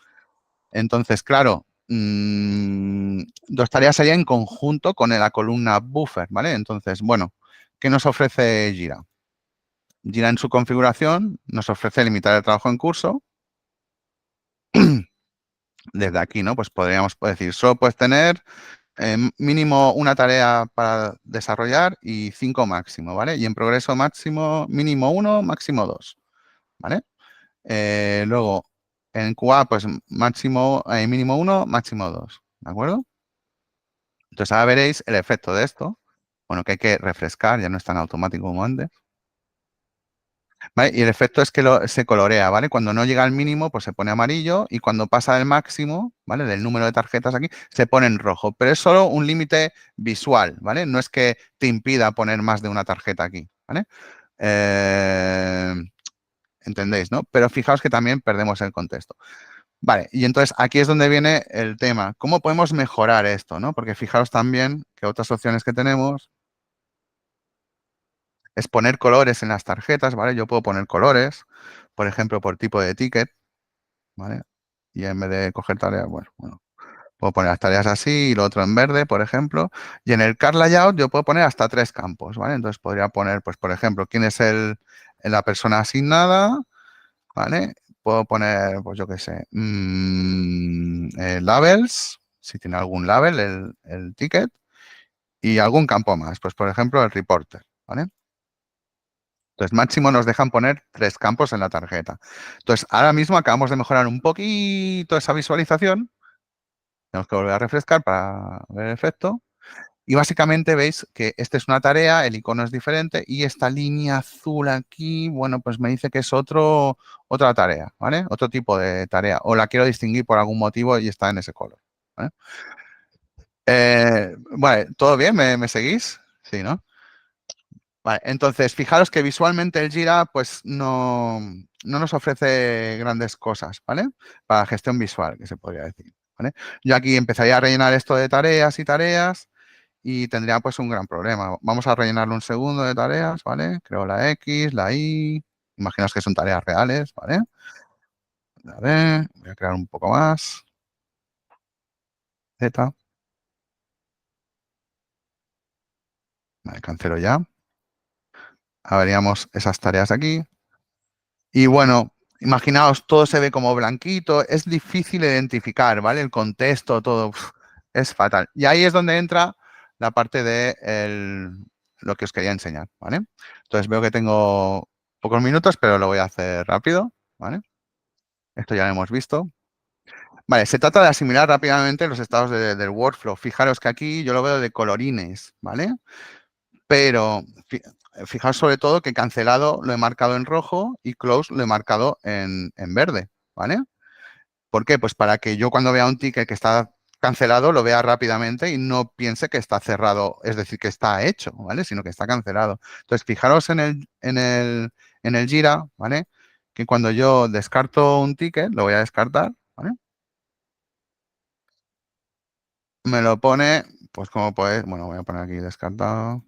S2: Entonces, claro, 2 tareas sería en conjunto con la columna buffer, ¿vale? Entonces, bueno, ¿qué nos ofrece Jira? Jira en su configuración nos ofrece limitar el trabajo en curso. Desde aquí, ¿no? Pues podríamos decir, solo puedes tener mínimo una tarea para desarrollar y 5 máximo, ¿vale? Y en progreso máximo, mínimo 1, máximo 2, ¿vale? Luego, en QA, pues máximo, mínimo 1, máximo 2, ¿de acuerdo? Entonces ahora veréis el efecto de esto. Bueno, que hay que refrescar, ya no es tan automático como antes. ¿Vale? Y el efecto es que se colorea, ¿vale? Cuando no llega al mínimo, pues se pone amarillo y cuando pasa del máximo, ¿vale? Del número de tarjetas aquí, se pone en rojo. Pero es solo un límite visual, ¿vale? No es que te impida poner más de una tarjeta aquí, ¿vale? ¿Entendéis, no? Pero fijaos que también perdemos el contexto. Vale, y entonces aquí es donde viene el tema. ¿Cómo podemos mejorar esto, no? Porque fijaos también que otras opciones que tenemos es poner colores en las tarjetas, ¿vale? Yo puedo poner colores, por ejemplo, por tipo de ticket, ¿vale? Y en vez de coger tareas, bueno, puedo poner las tareas así y lo otro en verde, por ejemplo. Y en el card layout yo puedo poner hasta 3 campos, ¿vale? Entonces podría poner, pues, por ejemplo, quién es la persona asignada, ¿vale? Puedo poner, pues yo qué sé, labels, si tiene algún label, el ticket, y algún campo más, pues por ejemplo el reporter, ¿vale? Entonces, máximo nos dejan poner 3 campos en la tarjeta. Entonces, ahora mismo acabamos de mejorar un poquito esa visualización. Tenemos que volver a refrescar para ver el efecto. Y básicamente veis que esta es una tarea, el icono es diferente y esta línea azul aquí, bueno, pues me dice que es otra tarea, ¿vale? Otro tipo de tarea. O la quiero distinguir por algún motivo y está en ese color, ¿vale? Vale, ¿todo bien? ¿Me seguís? Sí, ¿no? Vale, entonces, fijaros que visualmente el Jira pues no nos ofrece grandes cosas, ¿vale? Para gestión visual, que se podría decir, ¿vale? Yo aquí empezaría a rellenar esto de tareas y tareas y tendría pues un gran problema. Vamos a rellenarlo un segundo de tareas, ¿vale? Creo la X, la Y, imaginaos que son tareas reales, ¿vale? A ver, voy a crear un poco más. Z, vale, cancelo ya. Veríamos esas tareas aquí. Y bueno, imaginaos, todo se ve como blanquito, es difícil identificar, ¿vale? El contexto, todo, es fatal. Y ahí es donde entra la parte de lo que os quería enseñar, ¿vale? Entonces veo que tengo pocos minutos, pero lo voy a hacer rápido, ¿vale? Esto ya lo hemos visto. Vale, se trata de asimilar rápidamente los estados del workflow. Fijaros que aquí yo lo veo de colorines, ¿vale? Pero fijaos sobre todo que cancelado lo he marcado en rojo y close lo he marcado en verde, ¿vale? ¿Por qué? Pues para que yo cuando vea un ticket que está cancelado lo vea rápidamente y no piense que está cerrado, es decir, que está hecho, ¿vale? Sino que está cancelado. Entonces, fijaros en el Jira, ¿vale? Que cuando yo descarto un ticket, lo voy a descartar, ¿vale? Me lo pone, pues como podéis, bueno, voy a poner aquí descartado.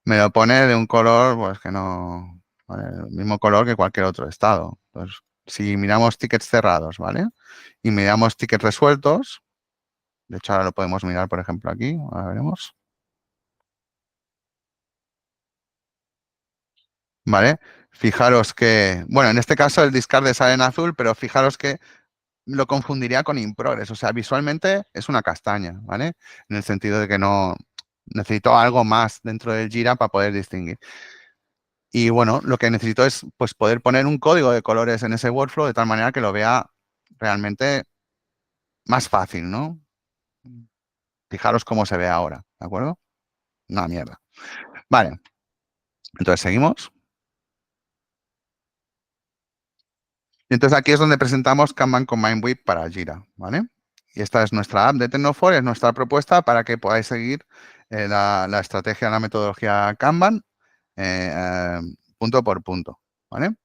S2: Me lo pone de un color, pues que no, ¿vale? El mismo color que cualquier otro estado. Entonces, si miramos tickets cerrados, ¿vale? Y miramos tickets resueltos, de hecho ahora lo podemos mirar, por ejemplo, aquí, ahora veremos, ¿vale? Fijaros que, bueno, en este caso el discard sale en azul, pero fijaros que lo confundiría con improres, o sea, visualmente es una castaña, ¿vale? En el sentido de que no necesito algo más dentro del Jira para poder distinguir. Y bueno, lo que necesito es pues, poder poner un código de colores en ese workflow de tal manera que lo vea realmente más fácil, ¿no? Fijaros cómo se ve ahora, ¿de acuerdo? Una mierda. Vale, entonces seguimos. Y entonces aquí es donde presentamos Kanban Combine Whip para Jira, ¿vale? Y esta es nuestra app de Technofor, es nuestra propuesta para que podáis seguir la estrategia, la metodología Kanban punto por punto, ¿vale?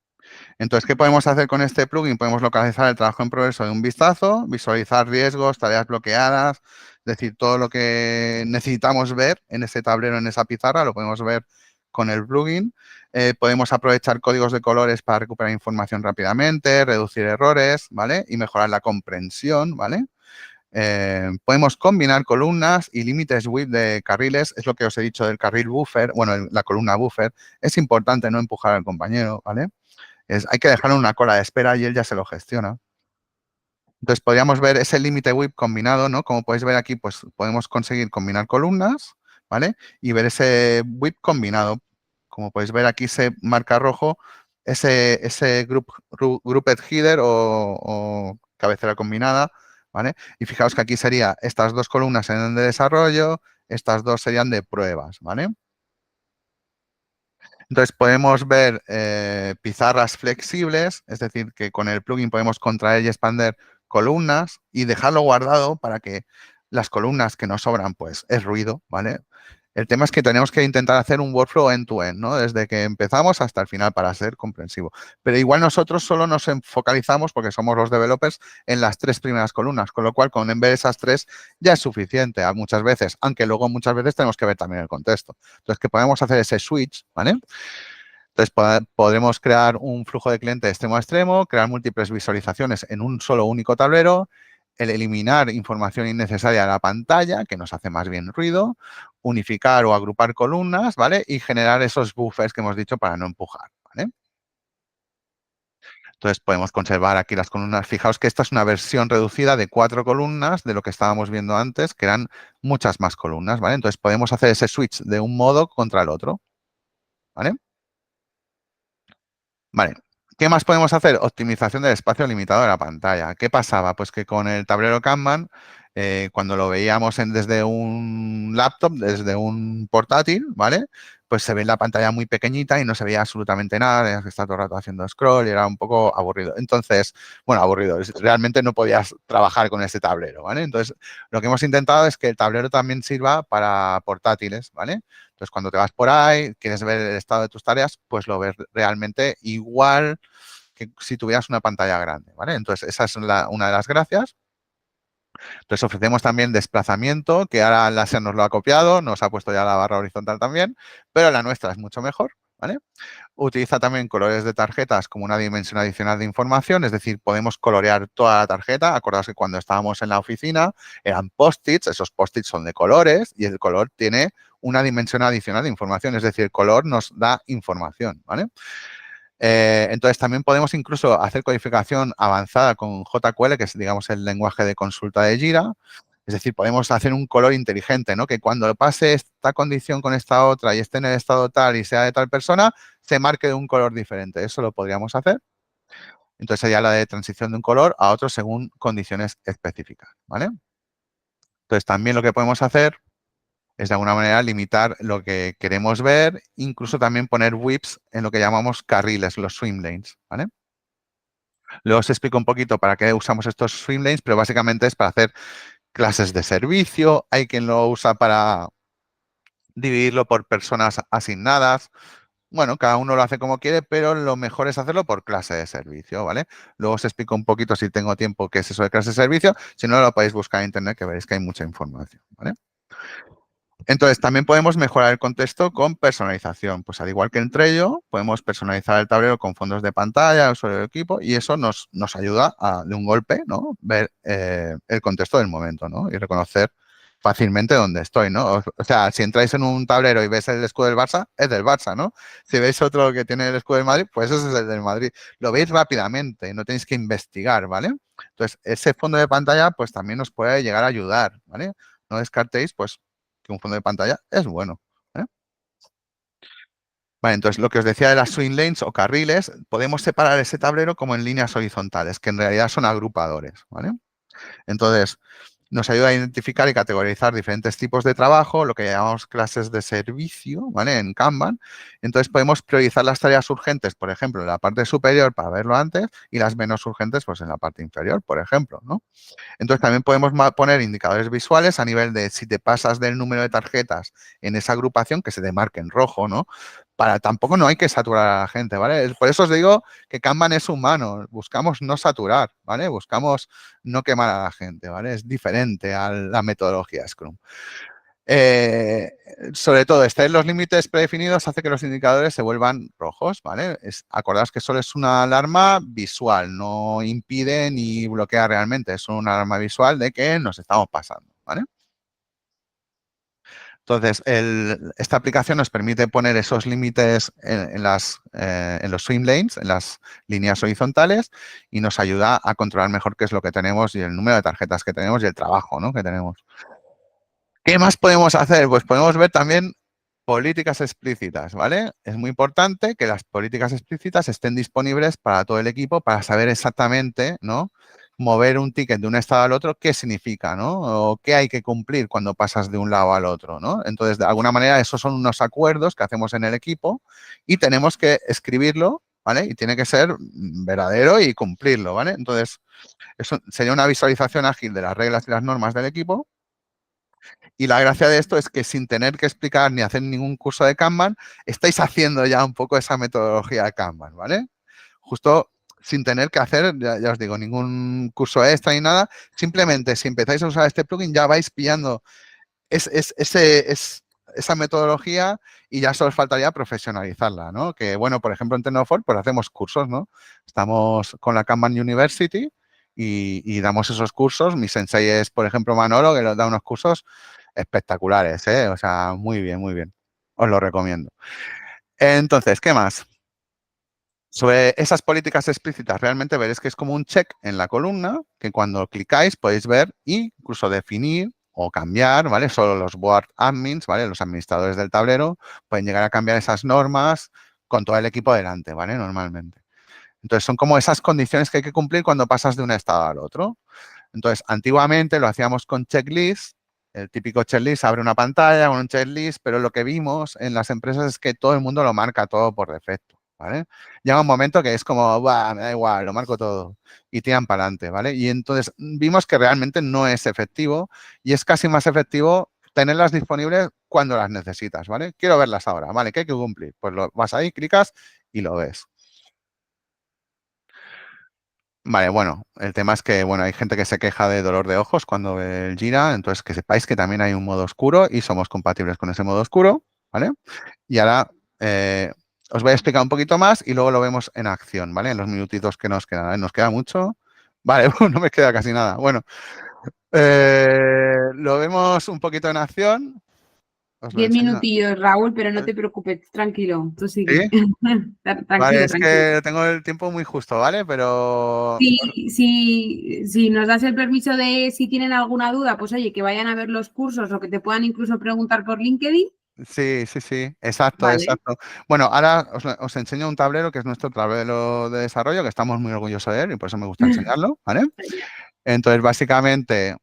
S2: Entonces, ¿qué podemos hacer con este plugin? Podemos localizar el trabajo en progreso de un vistazo, visualizar riesgos, tareas bloqueadas, es decir, todo lo que necesitamos ver en ese tablero, en esa pizarra, lo podemos ver con el plugin. Podemos aprovechar códigos de colores para recuperar información rápidamente, reducir errores, ¿vale? Y mejorar la comprensión, ¿vale? Podemos combinar columnas y límites width de carriles, es lo que os he dicho del carril buffer, bueno, la columna buffer. Es importante no empujar al compañero, ¿vale? Hay que dejarle una cola de espera y él ya se lo gestiona. Entonces, podríamos ver ese límite width combinado, ¿no? Como podéis ver aquí, pues podemos conseguir combinar columnas, ¿vale? Y ver ese width combinado. Como podéis ver aquí se marca rojo ese grouped header o cabecera combinada, ¿vale? Y fijaos que aquí sería estas dos columnas serían de desarrollo, estas dos serían de pruebas, ¿vale? Entonces podemos ver pizarras flexibles, es decir, que con el plugin podemos contraer y expander columnas y dejarlo guardado para que las columnas que nos sobran, pues es ruido, ¿vale? El tema es que tenemos que intentar hacer un workflow end-to-end, ¿no? Desde que empezamos hasta el final para ser comprensivo. Pero igual nosotros solo nos focalizamos, porque somos los developers, en las tres primeras columnas, con lo cual con en ver esas tres ya es suficiente muchas veces, aunque luego muchas veces tenemos que ver también el contexto. Entonces, que podemos hacer ese switch, ¿vale? Entonces, podremos crear un flujo de cliente de extremo a extremo, crear múltiples visualizaciones en un solo único tablero, el eliminar información innecesaria de la pantalla, que nos hace más bien ruido, unificar o agrupar columnas, ¿vale? Y generar esos buffers que hemos dicho para no empujar, ¿vale? Entonces, podemos conservar aquí las columnas. Fijaos que esta es una versión reducida de 4 columnas de lo que estábamos viendo antes, que eran muchas más columnas, ¿vale? Entonces, podemos hacer ese switch de un modo contra el otro, ¿vale? Vale. ¿Qué más podemos hacer? Optimización del espacio limitado de la pantalla. ¿Qué pasaba? Pues que con el tablero Kanban, cuando lo veíamos desde un laptop, desde un portátil, ¿vale? Pues se ve la pantalla muy pequeñita y no se veía absolutamente nada, tenías que estar todo el rato haciendo scroll y era un poco aburrido. Entonces, bueno, aburrido, realmente no podías trabajar con ese tablero, ¿vale? Entonces, lo que hemos intentado es que el tablero también sirva para portátiles, ¿vale? Entonces, cuando te vas por ahí, quieres ver el estado de tus tareas, pues lo ves realmente igual que si tuvieras una pantalla grande, ¿vale? Entonces, esa es una de las gracias. Entonces, ofrecemos también desplazamiento, que ahora Láser nos lo ha copiado, nos ha puesto ya la barra horizontal también, pero la nuestra es mucho mejor, ¿vale? Utiliza también colores de tarjetas como una dimensión adicional de información, es decir, podemos colorear toda la tarjeta. Acordaos que cuando estábamos en la oficina eran post-its, esos post-its son de colores y el color tiene una dimensión adicional de información, es decir, el color nos da información, ¿vale? Entonces, también podemos incluso hacer codificación avanzada con JQL, que es, digamos, el lenguaje de consulta de Jira. Es decir, podemos hacer un color inteligente, ¿no? Que cuando pase esta condición con esta otra y esté en el estado tal y sea de tal persona, se marque de un color diferente. Eso lo podríamos hacer. Entonces, sería la de transición de un color a otro según condiciones específicas, ¿vale? Entonces, también lo que podemos hacer es de alguna manera limitar lo que queremos ver, incluso también poner whips en lo que llamamos carriles, los swim lanes, ¿vale? Luego os explico un poquito para qué usamos estos swim lanes, pero básicamente es para hacer clases de servicio, hay quien lo usa para dividirlo por personas asignadas. Bueno, cada uno lo hace como quiere, pero lo mejor es hacerlo por clase de servicio, ¿vale? Luego os explico un poquito, si tengo tiempo, qué es eso de clase de servicio. Si no, lo podéis buscar en internet, que veréis que hay mucha información, ¿vale? Entonces, también podemos mejorar el contexto con personalización. Pues al igual que en Trello, podemos personalizar el tablero con fondos de pantalla, usuario de equipo, y eso nos ayuda a, de un golpe, ¿no? Ver el contexto del momento, ¿no? Y reconocer fácilmente dónde estoy, ¿no? O sea, si entráis en un tablero y ves el escudo del Barça, es del Barça, ¿no? Si veis otro que tiene el escudo del Madrid, pues ese es el del Madrid. Lo veis rápidamente, no tenéis que investigar, ¿vale? Entonces, ese fondo de pantalla, pues también os puede llegar a ayudar, ¿vale? No descartéis, pues, que un fondo de pantalla es bueno, ¿eh? Vale, entonces lo que os decía de las swing lanes o carriles, podemos separar ese tablero como en líneas horizontales, que en realidad son agrupadores, ¿vale? Entonces, nos ayuda a identificar y categorizar diferentes tipos de trabajo, lo que llamamos clases de servicio, ¿vale? En Kanban. Entonces, podemos priorizar las tareas urgentes, por ejemplo, en la parte superior para verlo antes y las menos urgentes, pues en la parte inferior, por ejemplo, ¿no? Entonces, también podemos poner indicadores visuales a nivel de si te pasas del número de tarjetas en esa agrupación, que se te marque en rojo, ¿no? Para tampoco no hay que saturar a la gente, ¿vale? Por eso os digo que Kanban es humano, buscamos no saturar, ¿vale? Buscamos no quemar a la gente, ¿vale? Es diferente a la metodología Scrum. Sobre todo, estar en los límites predefinidos hace que los indicadores se vuelvan rojos, ¿vale? Acordaos que solo es una alarma visual, no impide ni bloquea realmente, es una alarma visual de que nos estamos pasando, ¿vale? Entonces, esta aplicación nos permite poner esos límites en los swim lanes, en las líneas horizontales, y nos ayuda a controlar mejor qué es lo que tenemos y el número de tarjetas que tenemos y el trabajo, ¿no? que tenemos. ¿Qué más podemos hacer? Pues podemos ver también políticas explícitas, ¿vale? Es muy importante que las políticas explícitas estén disponibles para todo el equipo para saber exactamente, ¿no? Mover un ticket de un estado al otro, qué significa, ¿no? O qué hay que cumplir cuando pasas de un lado al otro, ¿no? Entonces, de alguna manera, esos son unos acuerdos que hacemos en el equipo y tenemos que escribirlo, ¿vale? Y tiene que ser verdadero y cumplirlo, ¿vale? Entonces, eso sería una visualización ágil de las reglas y las normas del equipo. Y la gracia de esto es que sin tener que explicar ni hacer ningún curso de Kanban, estáis haciendo ya un poco esa metodología de Kanban, ¿vale? Justo sin tener que hacer, ya os digo, ningún curso extra ni nada. Simplemente, si empezáis a usar este plugin, ya vais pillando esa metodología y ya solo os faltaría profesionalizarla, ¿no? Que, bueno, por ejemplo, en Tecnofor, pues hacemos cursos, ¿no? Estamos con la Kanban University y damos esos cursos. Mi sensei es, por ejemplo, Manolo, que da unos cursos espectaculares, ¿eh? O sea, muy bien, muy bien. Os lo recomiendo. Entonces, ¿qué más? Sobre esas políticas explícitas, realmente veréis que es como un check en la columna que cuando clicáis podéis ver e incluso definir o cambiar, ¿vale? Solo los board admins, ¿vale? Los administradores del tablero pueden llegar a cambiar esas normas con todo el equipo delante, ¿vale? Normalmente. Entonces, son como esas condiciones que hay que cumplir cuando pasas de un estado al otro. Entonces, antiguamente lo hacíamos con checklist. El típico checklist abre una pantalla con un checklist, pero lo que vimos en las empresas es que todo el mundo lo marca todo por defecto, ¿vale? Llega un momento que es como, "Buah, me da igual, lo marco todo", y tiran para adelante, ¿vale? Y entonces vimos que realmente no es efectivo y es casi más efectivo tenerlas disponibles cuando las necesitas, ¿vale? Quiero verlas ahora, ¿vale? ¿Qué hay que cumplir? Pues vas ahí, clicas y lo ves. Vale, bueno, el tema es que, bueno, hay gente que se queja de dolor de ojos cuando ve el Jira, entonces que sepáis que también hay un modo oscuro y somos compatibles con ese modo oscuro, ¿vale? Y ahora os voy a explicar un poquito más y luego lo vemos en acción, ¿vale? En los minutitos que nos quedan. ¿Nos queda mucho? Vale, no me queda casi nada. Bueno, lo vemos un poquito en acción. Os lo
S1: 10
S2: enseño.
S1: minutillos, Raúl, pero no te preocupes, tranquilo, tú sigue.
S2: ¿Sí? Vale,
S1: Tranquilo,
S2: es
S1: tranquilo.
S2: que tengo el tiempo muy justo, ¿vale? Pero
S1: Si nos das el permiso de si tienen alguna duda, pues oye, que vayan a ver los cursos o que te puedan incluso preguntar por LinkedIn.
S2: sí, sí, sí, exacto,
S1: Vale.
S2: exacto. Bueno, ahora os enseño un tablero que es nuestro tablero de desarrollo, que estamos muy orgullosos de él y por eso me gusta enseñarlo, ¿vale? Entonces, básicamente,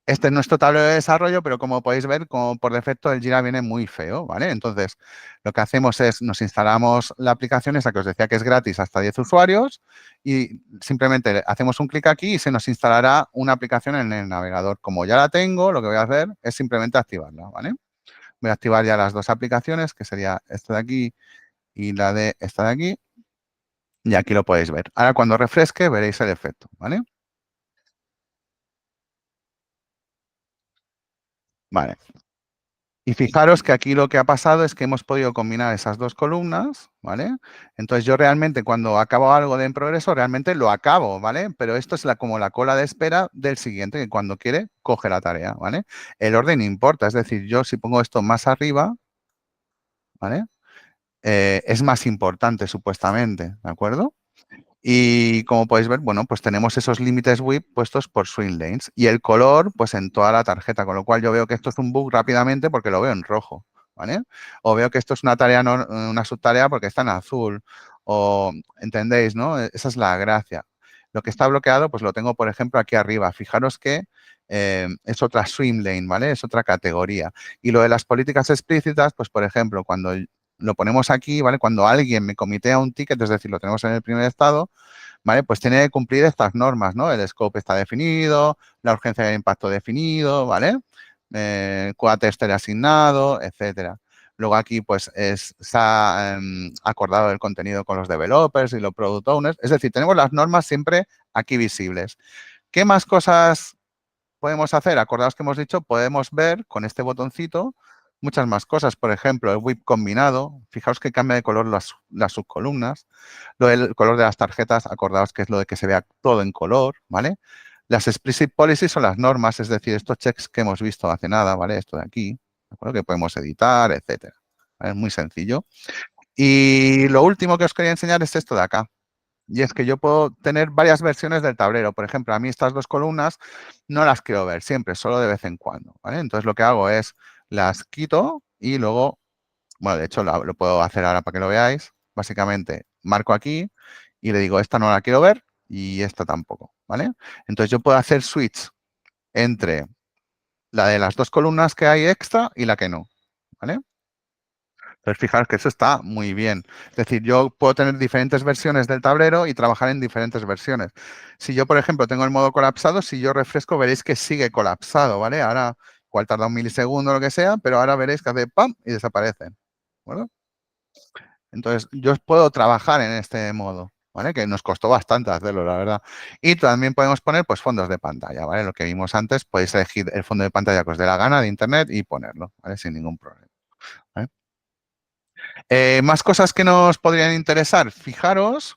S2: Este es nuestro tablero de desarrollo, pero como podéis ver, como por defecto el Jira viene muy feo, ¿vale? Entonces, lo que hacemos es, nos instalamos la aplicación esa que os decía que es gratis hasta 10 usuarios y simplemente hacemos un clic aquí y se nos instalará una aplicación en el navegador. Como ya la tengo, lo que voy a hacer es simplemente activarla, ¿vale? Voy a activar ya las dos aplicaciones, que sería esta de aquí y la de esta de aquí. Y aquí lo podéis ver. Ahora, cuando refresque, veréis el efecto, ¿vale? Vale. Y fijaros que aquí lo que ha pasado es que hemos podido combinar esas dos columnas, ¿vale? Entonces yo realmente cuando acabo algo de en progreso, realmente lo acabo, ¿vale? Pero esto es como la cola de espera del siguiente, que cuando quiere, coge la tarea, ¿vale? El orden importa, es decir, yo si pongo esto más arriba, ¿vale? Es más importante supuestamente, ¿de acuerdo? Y como podéis ver, bueno, pues tenemos esos límites WIP puestos por swing lanes y el color, pues en toda la tarjeta, con lo cual yo veo que esto es un bug rápidamente porque lo veo en rojo, ¿vale? O veo que esto es una tarea, una subtarea porque está en azul, o entendéis, ¿no? Esa es la gracia. Lo que está bloqueado, pues lo tengo, por ejemplo, aquí arriba. Fijaros que es otra swim lane, ¿vale? Es otra categoría. Y lo de las políticas explícitas, pues, por ejemplo, cuando lo ponemos aquí, ¿vale? Cuando alguien me comitea un ticket, es decir, lo tenemos en el primer estado, ¿vale? Pues tiene que cumplir estas normas, ¿no? El scope está definido, la urgencia de impacto definido, ¿vale? QA tester asignado, etcétera. Luego aquí, pues, se ha acordado el contenido con los developers y los product owners. Es decir, tenemos las normas siempre aquí visibles. ¿Qué más cosas podemos hacer? Acordaos que hemos dicho, podemos ver con este botoncito muchas más cosas. Por ejemplo, el whip combinado. Fijaos que cambia de color las subcolumnas. Lo del color de las tarjetas, acordaos que es lo de que se vea todo en color, ¿vale? Las explicit policies son las normas, es decir, estos checks que hemos visto hace nada, ¿vale? Esto de aquí, ¿de acuerdo? Que podemos editar, etcétera. ¿Vale? Es muy sencillo. Y lo último que os quería enseñar es esto de acá. Y es que yo puedo tener varias versiones del tablero. Por ejemplo, a mí estas dos columnas no las quiero ver siempre, solo de vez en cuando, ¿vale? Entonces, lo que hago es las quito y luego, bueno, de hecho, lo puedo hacer ahora para que lo veáis. Básicamente, marco aquí y le digo, esta no la quiero ver y esta tampoco, ¿vale? Entonces, yo puedo hacer switch entre la de las dos columnas que hay extra y la que no, ¿vale? Entonces, fijaros que eso está muy bien. Es decir, yo puedo tener diferentes versiones del tablero y trabajar en diferentes versiones. Si yo, por ejemplo, tengo el modo colapsado, si yo refresco, veréis que sigue colapsado, ¿vale? Ahora, igual tarda un milisegundo o lo que sea, pero ahora veréis que hace ¡pam! Y desaparecen, ¿vale? Entonces, yo puedo trabajar en este modo, ¿vale? Que nos costó bastante hacerlo, la verdad. Y también podemos poner, pues, fondos de pantalla, ¿vale? Lo que vimos antes, podéis elegir el fondo de pantalla que os dé la gana de Internet y ponerlo, ¿vale? Sin ningún problema, ¿vale? Más cosas que nos podrían interesar. Fijaros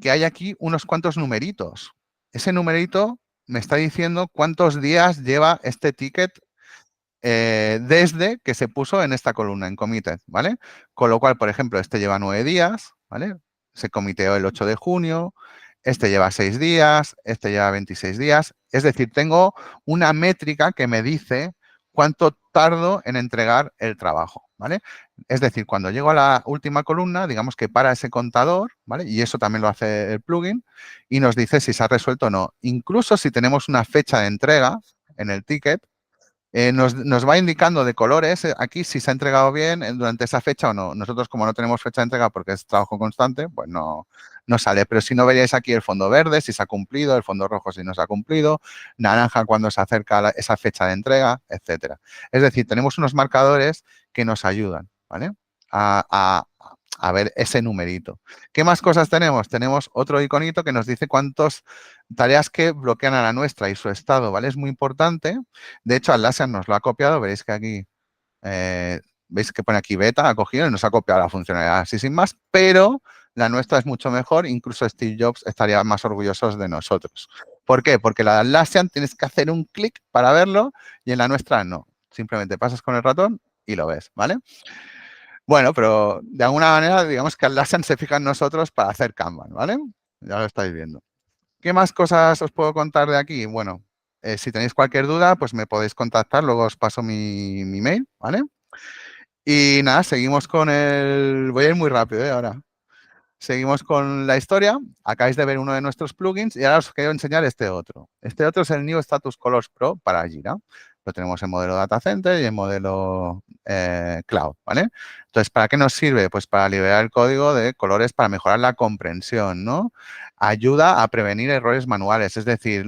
S2: que hay aquí unos cuantos numeritos. Ese numerito me está diciendo cuántos días lleva este ticket desde que se puso en esta columna, en committed, ¿vale? Con lo cual, por ejemplo, este lleva 9 días, ¿vale? Se comiteó el 8 de junio, este lleva 6 días, este lleva 26 días. Es decir, tengo una métrica que me dice cuánto tardo en entregar el trabajo, ¿vale? Es decir, cuando llego a la última columna, digamos que para ese contador, ¿vale? Y eso también lo hace el plugin y nos dice si se ha resuelto o no. Incluso si tenemos una fecha de entrega en el ticket, nos va indicando de colores aquí si se ha entregado bien durante esa fecha o no. Nosotros, como no tenemos fecha de entrega porque es trabajo constante, pues no sale. Pero si no veríais aquí el fondo verde, si se ha cumplido, el fondo rojo si no se ha cumplido, naranja cuando se acerca esa fecha de entrega, etcétera. Es decir, tenemos unos marcadores que nos ayudan, ¿vale? A ver ese numerito. ¿Qué más cosas tenemos? Tenemos otro iconito que nos dice cuántas tareas que bloquean a la nuestra y su estado, ¿vale? Es muy importante. De hecho, Atlassian nos lo ha copiado. Veréis que aquí, veis que pone aquí beta, ha cogido y nos ha copiado la funcionalidad así sin más, pero la nuestra es mucho mejor. Incluso Steve Jobs estaría más orgulloso de nosotros. ¿Por qué? Porque la de Atlassian tienes que hacer un clic para verlo y en la nuestra no. Simplemente pasas con el ratón y lo ves, ¿vale? Bueno, pero de alguna manera, digamos que Atlassian se fija en nosotros para hacer Kanban, ¿vale? Ya lo estáis viendo. ¿Qué más cosas os puedo contar de aquí? Bueno, si tenéis cualquier duda, pues me podéis contactar, luego os paso mi mail, ¿vale? Y nada, seguimos con el... Voy a ir muy rápido, ahora. Seguimos con la historia. Acabáis de ver uno de nuestros plugins y ahora os quiero enseñar este otro. Este otro es el New Status Colors Pro para Jira. Lo tenemos en modelo Data Center y en modelo Cloud, ¿vale? Entonces, ¿para qué nos sirve? Pues para liberar el código de colores para mejorar la comprensión, ¿no? Ayuda a prevenir errores manuales, es decir,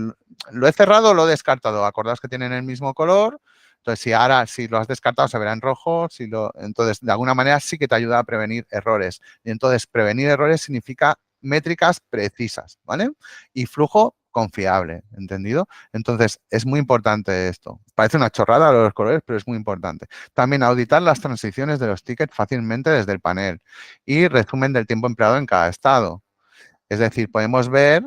S2: lo he cerrado o lo he descartado. Acordaos que tienen el mismo color. Entonces, si lo has descartado, se verá en rojo. Entonces, de alguna manera sí que te ayuda a prevenir errores. Y entonces, prevenir errores significa métricas precisas, ¿vale? Y flujo confiable, ¿entendido? Entonces, es muy importante esto. Parece una chorrada los colores, pero es muy importante. También auditar las transiciones de los tickets fácilmente desde el panel y resumen del tiempo empleado en cada estado. Es decir, podemos ver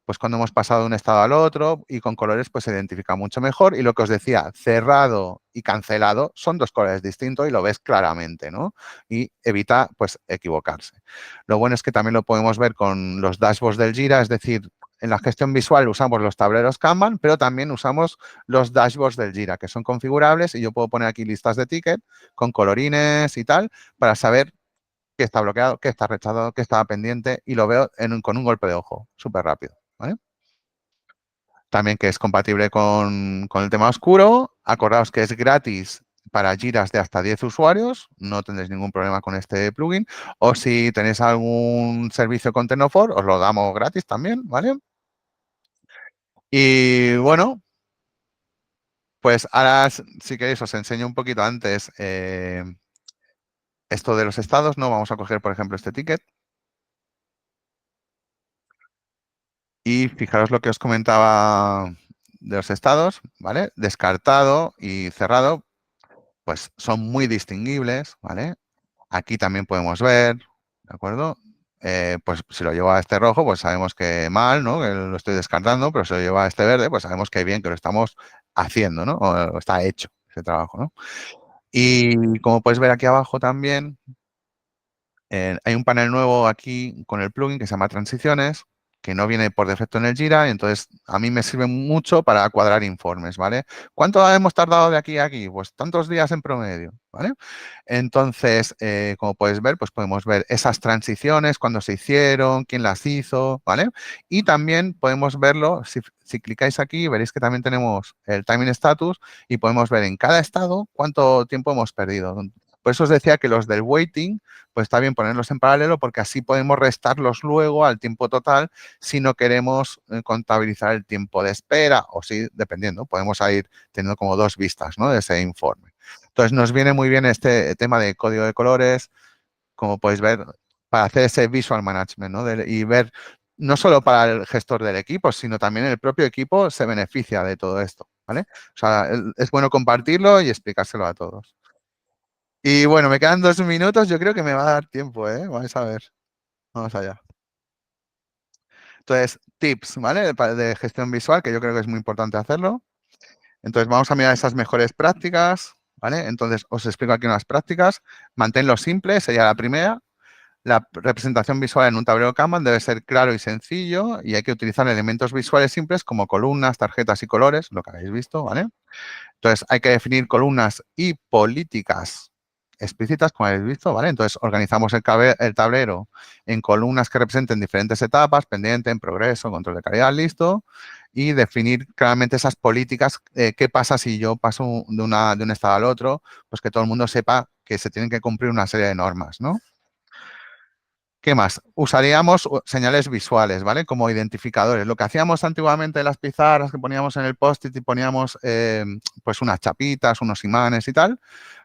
S2: pues cuando hemos pasado de un estado al otro y con colores pues se identifica mucho mejor. Y lo que os decía, cerrado y cancelado son dos colores distintos y lo ves claramente, ¿no? Y evita pues equivocarse. Lo bueno es que también lo podemos ver con los dashboards del Jira, es decir, en la gestión visual usamos los tableros Kanban, pero también usamos los dashboards del Jira, que son configurables y yo puedo poner aquí listas de ticket con colorines y tal para saber qué está bloqueado, qué está rechazado, qué estaba pendiente y lo veo con un golpe de ojo, súper rápido, ¿vale? También que es compatible con el tema oscuro. Acordaos que es gratis para giras de hasta 10 usuarios. No tendréis ningún problema con este plugin. O si tenéis algún servicio con Tecnofor, os lo damos gratis también, ¿vale? Y bueno, pues ahora, si queréis, os enseño un poquito antes esto de los estados, ¿no? Vamos a coger, por ejemplo, este ticket. Y fijaros lo que os comentaba de los estados, ¿vale? Descartado y cerrado, pues son muy distinguibles, ¿vale? Aquí también podemos ver, ¿de acuerdo? Pues si lo llevo a este rojo, pues sabemos que mal, ¿no? Que lo estoy descartando, pero si lo llevo a este verde, pues sabemos que bien, que lo estamos haciendo, ¿no? O está hecho ese trabajo, ¿no? Y como puedes ver aquí abajo también, hay un panel nuevo aquí con el plugin que se llama Transiciones, que no viene por defecto en el Jira, y entonces a mí me sirve mucho para cuadrar informes, ¿vale? ¿Cuánto hemos tardado de aquí a aquí? Pues tantos días en promedio, ¿vale? Entonces, como puedes ver, pues podemos ver esas transiciones, cuándo se hicieron, quién las hizo, ¿vale? Y también podemos verlo, si clicáis aquí, veréis que también tenemos el timing status y podemos ver en cada estado cuánto tiempo hemos perdido. Por eso os decía que los del waiting, pues está bien ponerlos en paralelo porque así podemos restarlos luego al tiempo total si no queremos contabilizar el tiempo de espera o si, dependiendo, podemos ir teniendo como dos vistas, ¿no? De ese informe. Entonces, nos viene muy bien este tema de código de colores, como podéis ver, para hacer ese visual management, ¿no? Y ver, no solo para el gestor del equipo, sino también el propio equipo se beneficia de todo esto, ¿vale? O sea, es bueno compartirlo y explicárselo a todos. Y bueno, me quedan 2 minutos, yo creo que me va a dar tiempo, ¿eh? Vamos a ver, vamos allá. Entonces, tips, ¿vale? De gestión visual, que yo creo que es muy importante hacerlo. Entonces, vamos a mirar esas mejores prácticas, ¿vale? Entonces, os explico aquí unas prácticas. Manténlo simple, sería la primera. La representación visual en un tablero Kanban debe ser claro y sencillo y hay que utilizar elementos visuales simples como columnas, tarjetas y colores, lo que habéis visto, ¿vale? Entonces, hay que definir columnas y políticas explícitas, como habéis visto, ¿vale? Entonces, organizamos el tablero en columnas que representen diferentes etapas, pendiente, en progreso, control de calidad, listo, y definir claramente esas políticas. ¿Qué pasa si yo paso de un estado al otro? Pues que todo el mundo sepa que se tienen que cumplir una serie de normas, ¿no? ¿Qué más? Usaríamos señales visuales, ¿vale? Como identificadores. Lo que hacíamos antiguamente en las pizarras que poníamos en el post-it y poníamos pues unas chapitas, unos imanes y tal,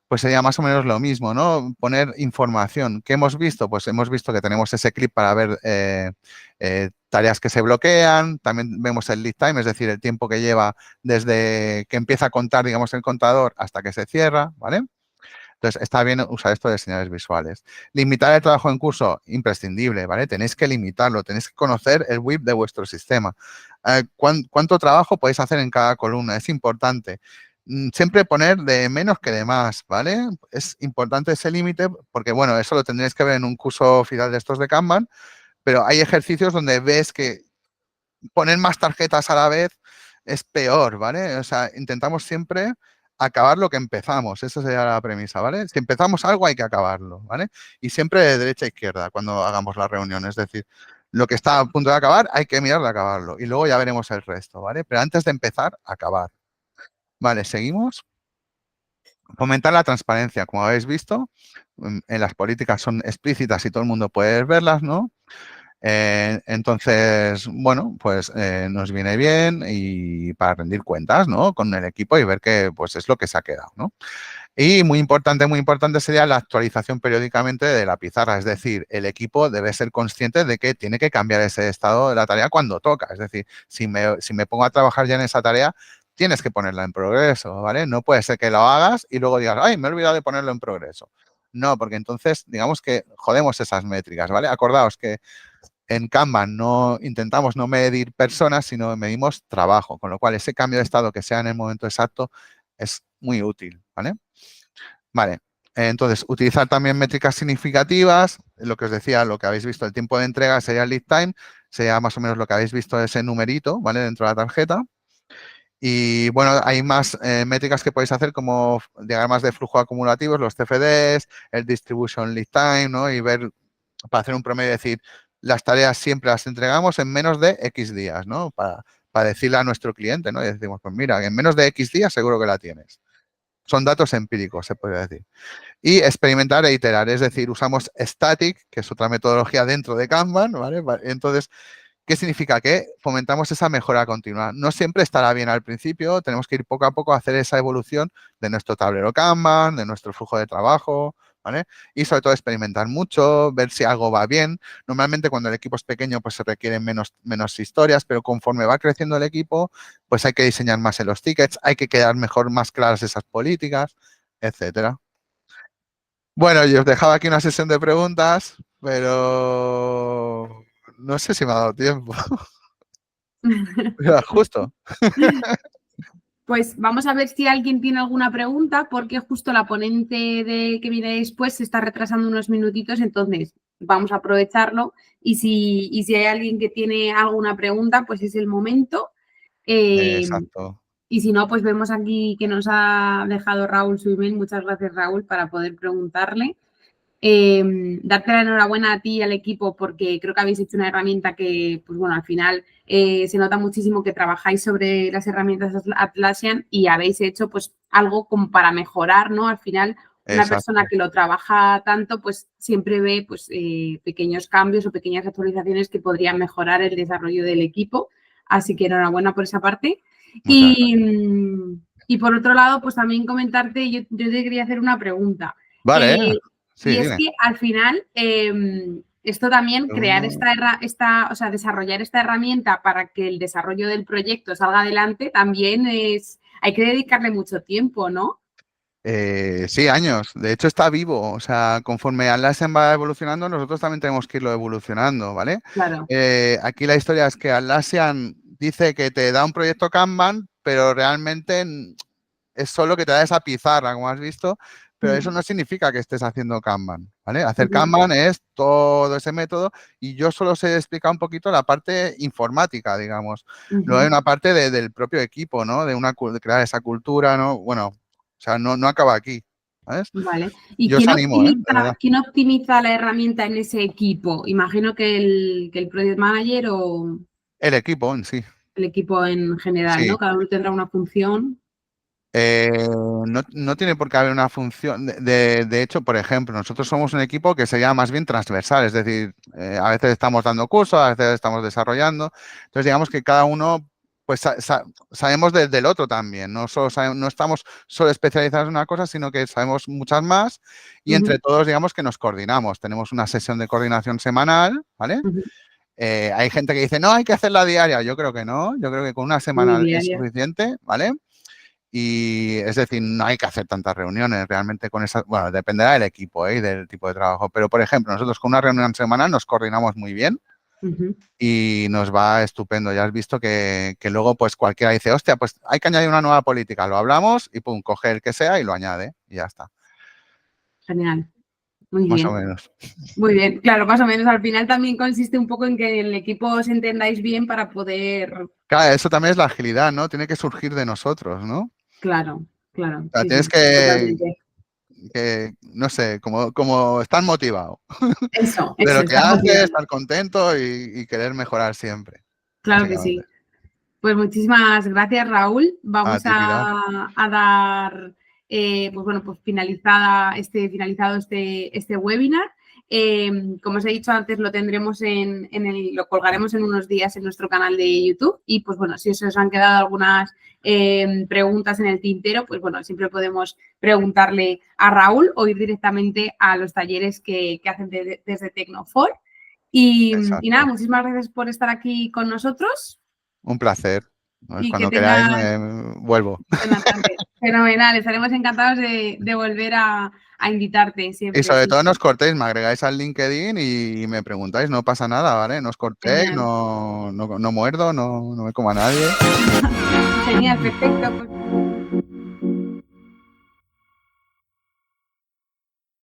S2: pues sería más o menos lo mismo, ¿no? Poner información. ¿Qué hemos visto? Pues hemos visto que tenemos ese clip para ver tareas que se bloquean. También vemos el lead time, es decir, el tiempo que lleva desde que empieza a contar, digamos, el contador hasta que se cierra, ¿vale? Entonces, está bien usar esto de señales visuales. Limitar el trabajo en curso, imprescindible, ¿vale? Tenéis que limitarlo, tenéis que conocer el WIP de vuestro sistema. ¿Cuánto trabajo podéis hacer en cada columna? Es importante. Siempre poner de menos que de más, ¿vale? Es importante ese límite porque, bueno, eso lo tendréis que ver en un curso oficial de estos de Kanban, pero hay ejercicios donde ves que poner más tarjetas a la vez es peor, ¿vale? O sea, intentamos siempre acabar lo que empezamos. Esa sería la premisa, ¿vale? Si empezamos algo hay que acabarlo, ¿vale? Y siempre de derecha a izquierda cuando hagamos la reunión. Es decir, lo que está a punto de acabar hay que mirar de acabarlo y luego ya veremos el resto, ¿vale? Pero antes de empezar, acabar. Vale, seguimos. Fomentar la transparencia. Como habéis visto, en las políticas son explícitas y todo el mundo puede verlas, ¿no? Entonces, bueno, pues nos viene bien y para rendir cuentas, ¿no? Con el equipo y ver que pues es lo que se ha quedado, ¿no? Y muy importante sería la actualización periódicamente de la pizarra, es decir, el equipo debe ser consciente de que tiene que cambiar ese estado de la tarea cuando toca, es decir, si me pongo a trabajar ya en esa tarea, tienes que ponerla en progreso, ¿vale? No puede ser que lo hagas y luego digas, ay, me he olvidado de ponerlo en progreso. No, porque entonces digamos que jodemos esas métricas, ¿vale? Acordaos que en Kanban no intentamos no medir personas, sino medimos trabajo, con lo cual ese cambio de estado que sea en el momento exacto es muy útil, ¿vale? Vale, entonces utilizar también métricas significativas, lo que os decía, lo que habéis visto, el tiempo de entrega sería el lead time, sería más o menos lo que habéis visto ese numerito, ¿vale? Dentro de la tarjeta. Y bueno, hay más métricas que podéis hacer como diagramas de flujo acumulativos, los CFDs, el distribution lead time, ¿no? Y ver, para hacer un promedio, decir, las tareas siempre las entregamos en menos de X días, ¿no? Para decirle a nuestro cliente, ¿no? Y decimos, pues mira, en menos de X días seguro que la tienes. Son datos empíricos, se puede decir. Y experimentar e iterar, es decir, usamos static, que es otra metodología dentro de Kanban, ¿vale? Entonces, ¿qué significa? Que fomentamos esa mejora continua. No siempre estará bien al principio, tenemos que ir poco a poco a hacer esa evolución de nuestro tablero Kanban, de nuestro flujo de trabajo, ¿vale? Y sobre todo experimentar mucho, ver si algo va bien. Normalmente cuando el equipo es pequeño pues se requieren menos historias, pero conforme va creciendo el equipo pues hay que diseñar más en los tickets, hay que quedar mejor, más claras esas políticas, etcétera. Bueno, yo os dejaba aquí una sesión de preguntas, pero no sé si me ha dado tiempo. Ya, justo.
S1: Pues vamos a ver si alguien tiene alguna pregunta, porque justo la ponente que viene después se está retrasando unos minutitos, entonces vamos a aprovecharlo. Y si hay alguien que tiene alguna pregunta, pues es el momento.
S2: Exacto.
S1: Y si no, pues vemos aquí que nos ha dejado Raúl su email. Muchas gracias, Raúl, para poder preguntarle. Darte la enhorabuena a ti y al equipo porque creo que habéis hecho una herramienta que, pues bueno, al final se nota muchísimo que trabajáis sobre las herramientas Atlassian y habéis hecho pues algo como para mejorar, ¿no? Al final, una persona
S2: Exacto.
S1: que lo trabaja tanto, pues siempre ve pues pequeños cambios o pequeñas actualizaciones que podrían mejorar el desarrollo del equipo. Así que enhorabuena por esa parte.
S2: Muchas gracias.
S1: Y por otro lado, pues también comentarte, yo te quería hacer una pregunta.
S2: Vale, sí,
S1: Y es
S2: dime.
S1: que al final, esto también, crear
S2: Uno,
S1: o sea, desarrollar esta herramienta para que el desarrollo del proyecto salga adelante, también hay que dedicarle mucho tiempo, ¿no?
S2: sí, años. De hecho, está vivo. O sea, conforme Atlassian va evolucionando, nosotros también tenemos que irlo evolucionando, ¿vale?
S1: Claro.
S2: Aquí la historia es que Atlassian dice que te da un proyecto Kanban, pero realmente es solo que te da esa pizarra, como has visto, pero eso no significa que estés haciendo Kanban, ¿vale? Hacer Kanban es todo ese método y yo solo sé explicar un poquito la parte informática, digamos. Luego hay una parte del propio equipo, ¿no? De crear esa cultura, ¿no? Bueno, o sea, no acaba aquí, ¿sabes?
S1: Vale. ¿Y
S2: Yo os animo, de verdad.
S1: quién optimiza la herramienta en ese equipo? Imagino que el project manager o
S2: El equipo en sí.
S1: el equipo en general,
S2: Sí,
S1: ¿no? Cada uno tendrá una función.
S2: no tiene por qué haber una función. De hecho, por ejemplo, nosotros somos un equipo que sería más bien transversal, es decir, a veces estamos dando cursos, a veces estamos desarrollando. Entonces, digamos que cada uno, pues sabemos del otro también. No solo no estamos solo especializados en una cosa, sino que sabemos muchas más y entre todos, digamos que nos coordinamos. Tenemos una sesión de coordinación semanal, ¿vale? Hay gente que dice, no, hay que hacerla diaria. Yo creo que no. Yo creo que con una
S1: Muy
S2: semanal es
S1: diaria.
S2: suficiente, ¿vale? Y es decir, no hay que hacer tantas reuniones realmente con esas, bueno, dependerá del equipo y del tipo de trabajo, pero por ejemplo, nosotros con una reunión semanal nos coordinamos muy bien y nos va estupendo. Ya has visto que luego pues cualquiera dice, hostia, pues hay que añadir una nueva política, lo hablamos y pum, coge el que sea y lo añade y ya está,
S1: Genial. Muy
S2: más o
S1: bien.
S2: menos.
S1: Muy bien, claro, más o menos al final también consiste un poco en que el equipo os entendáis bien para poder,
S2: Claro, eso también es la agilidad, ¿no? Tiene que surgir de nosotros, ¿no?
S1: claro, claro,
S2: O sea,
S1: sí,
S2: tienes
S1: sí, totalmente.
S2: que, no sé, como estar motivado de
S1: Eso,
S2: lo que
S1: estar
S2: haces,
S1: motivado.
S2: estar contento y querer mejorar siempre,
S1: Claro que
S2: básicamente.
S1: sí. Pues muchísimas gracias, Raúl.
S2: A
S1: Vamos
S2: ti, Pilar.
S1: a dar, pues bueno, pues finalizado este webinar. Como os he dicho antes, lo tendremos lo colgaremos en unos días en nuestro canal de YouTube. Y pues bueno, si os han quedado algunas preguntas en el tintero, pues bueno, siempre podemos preguntarle a Raúl o ir directamente a los talleres que hacen desde Tecnofor. Y nada,
S2: Exacto.
S1: muchísimas gracias por estar aquí con nosotros.
S2: Un placer. Pues
S1: Y que
S2: cuando queráis
S1: tengas
S2: me vuelvo.
S1: fenomenal. Estaremos encantados de volver a invitarte
S2: Y
S1: siempre.
S2: sobre
S1: Sí,
S2: todo no
S1: sí.
S2: os cortéis, me agregáis al LinkedIn y me preguntáis, no pasa nada, ¿vale? No os cortéis,
S1: Genial.
S2: no muerdo, no me como a nadie.
S1: Genial, perfecto. Pues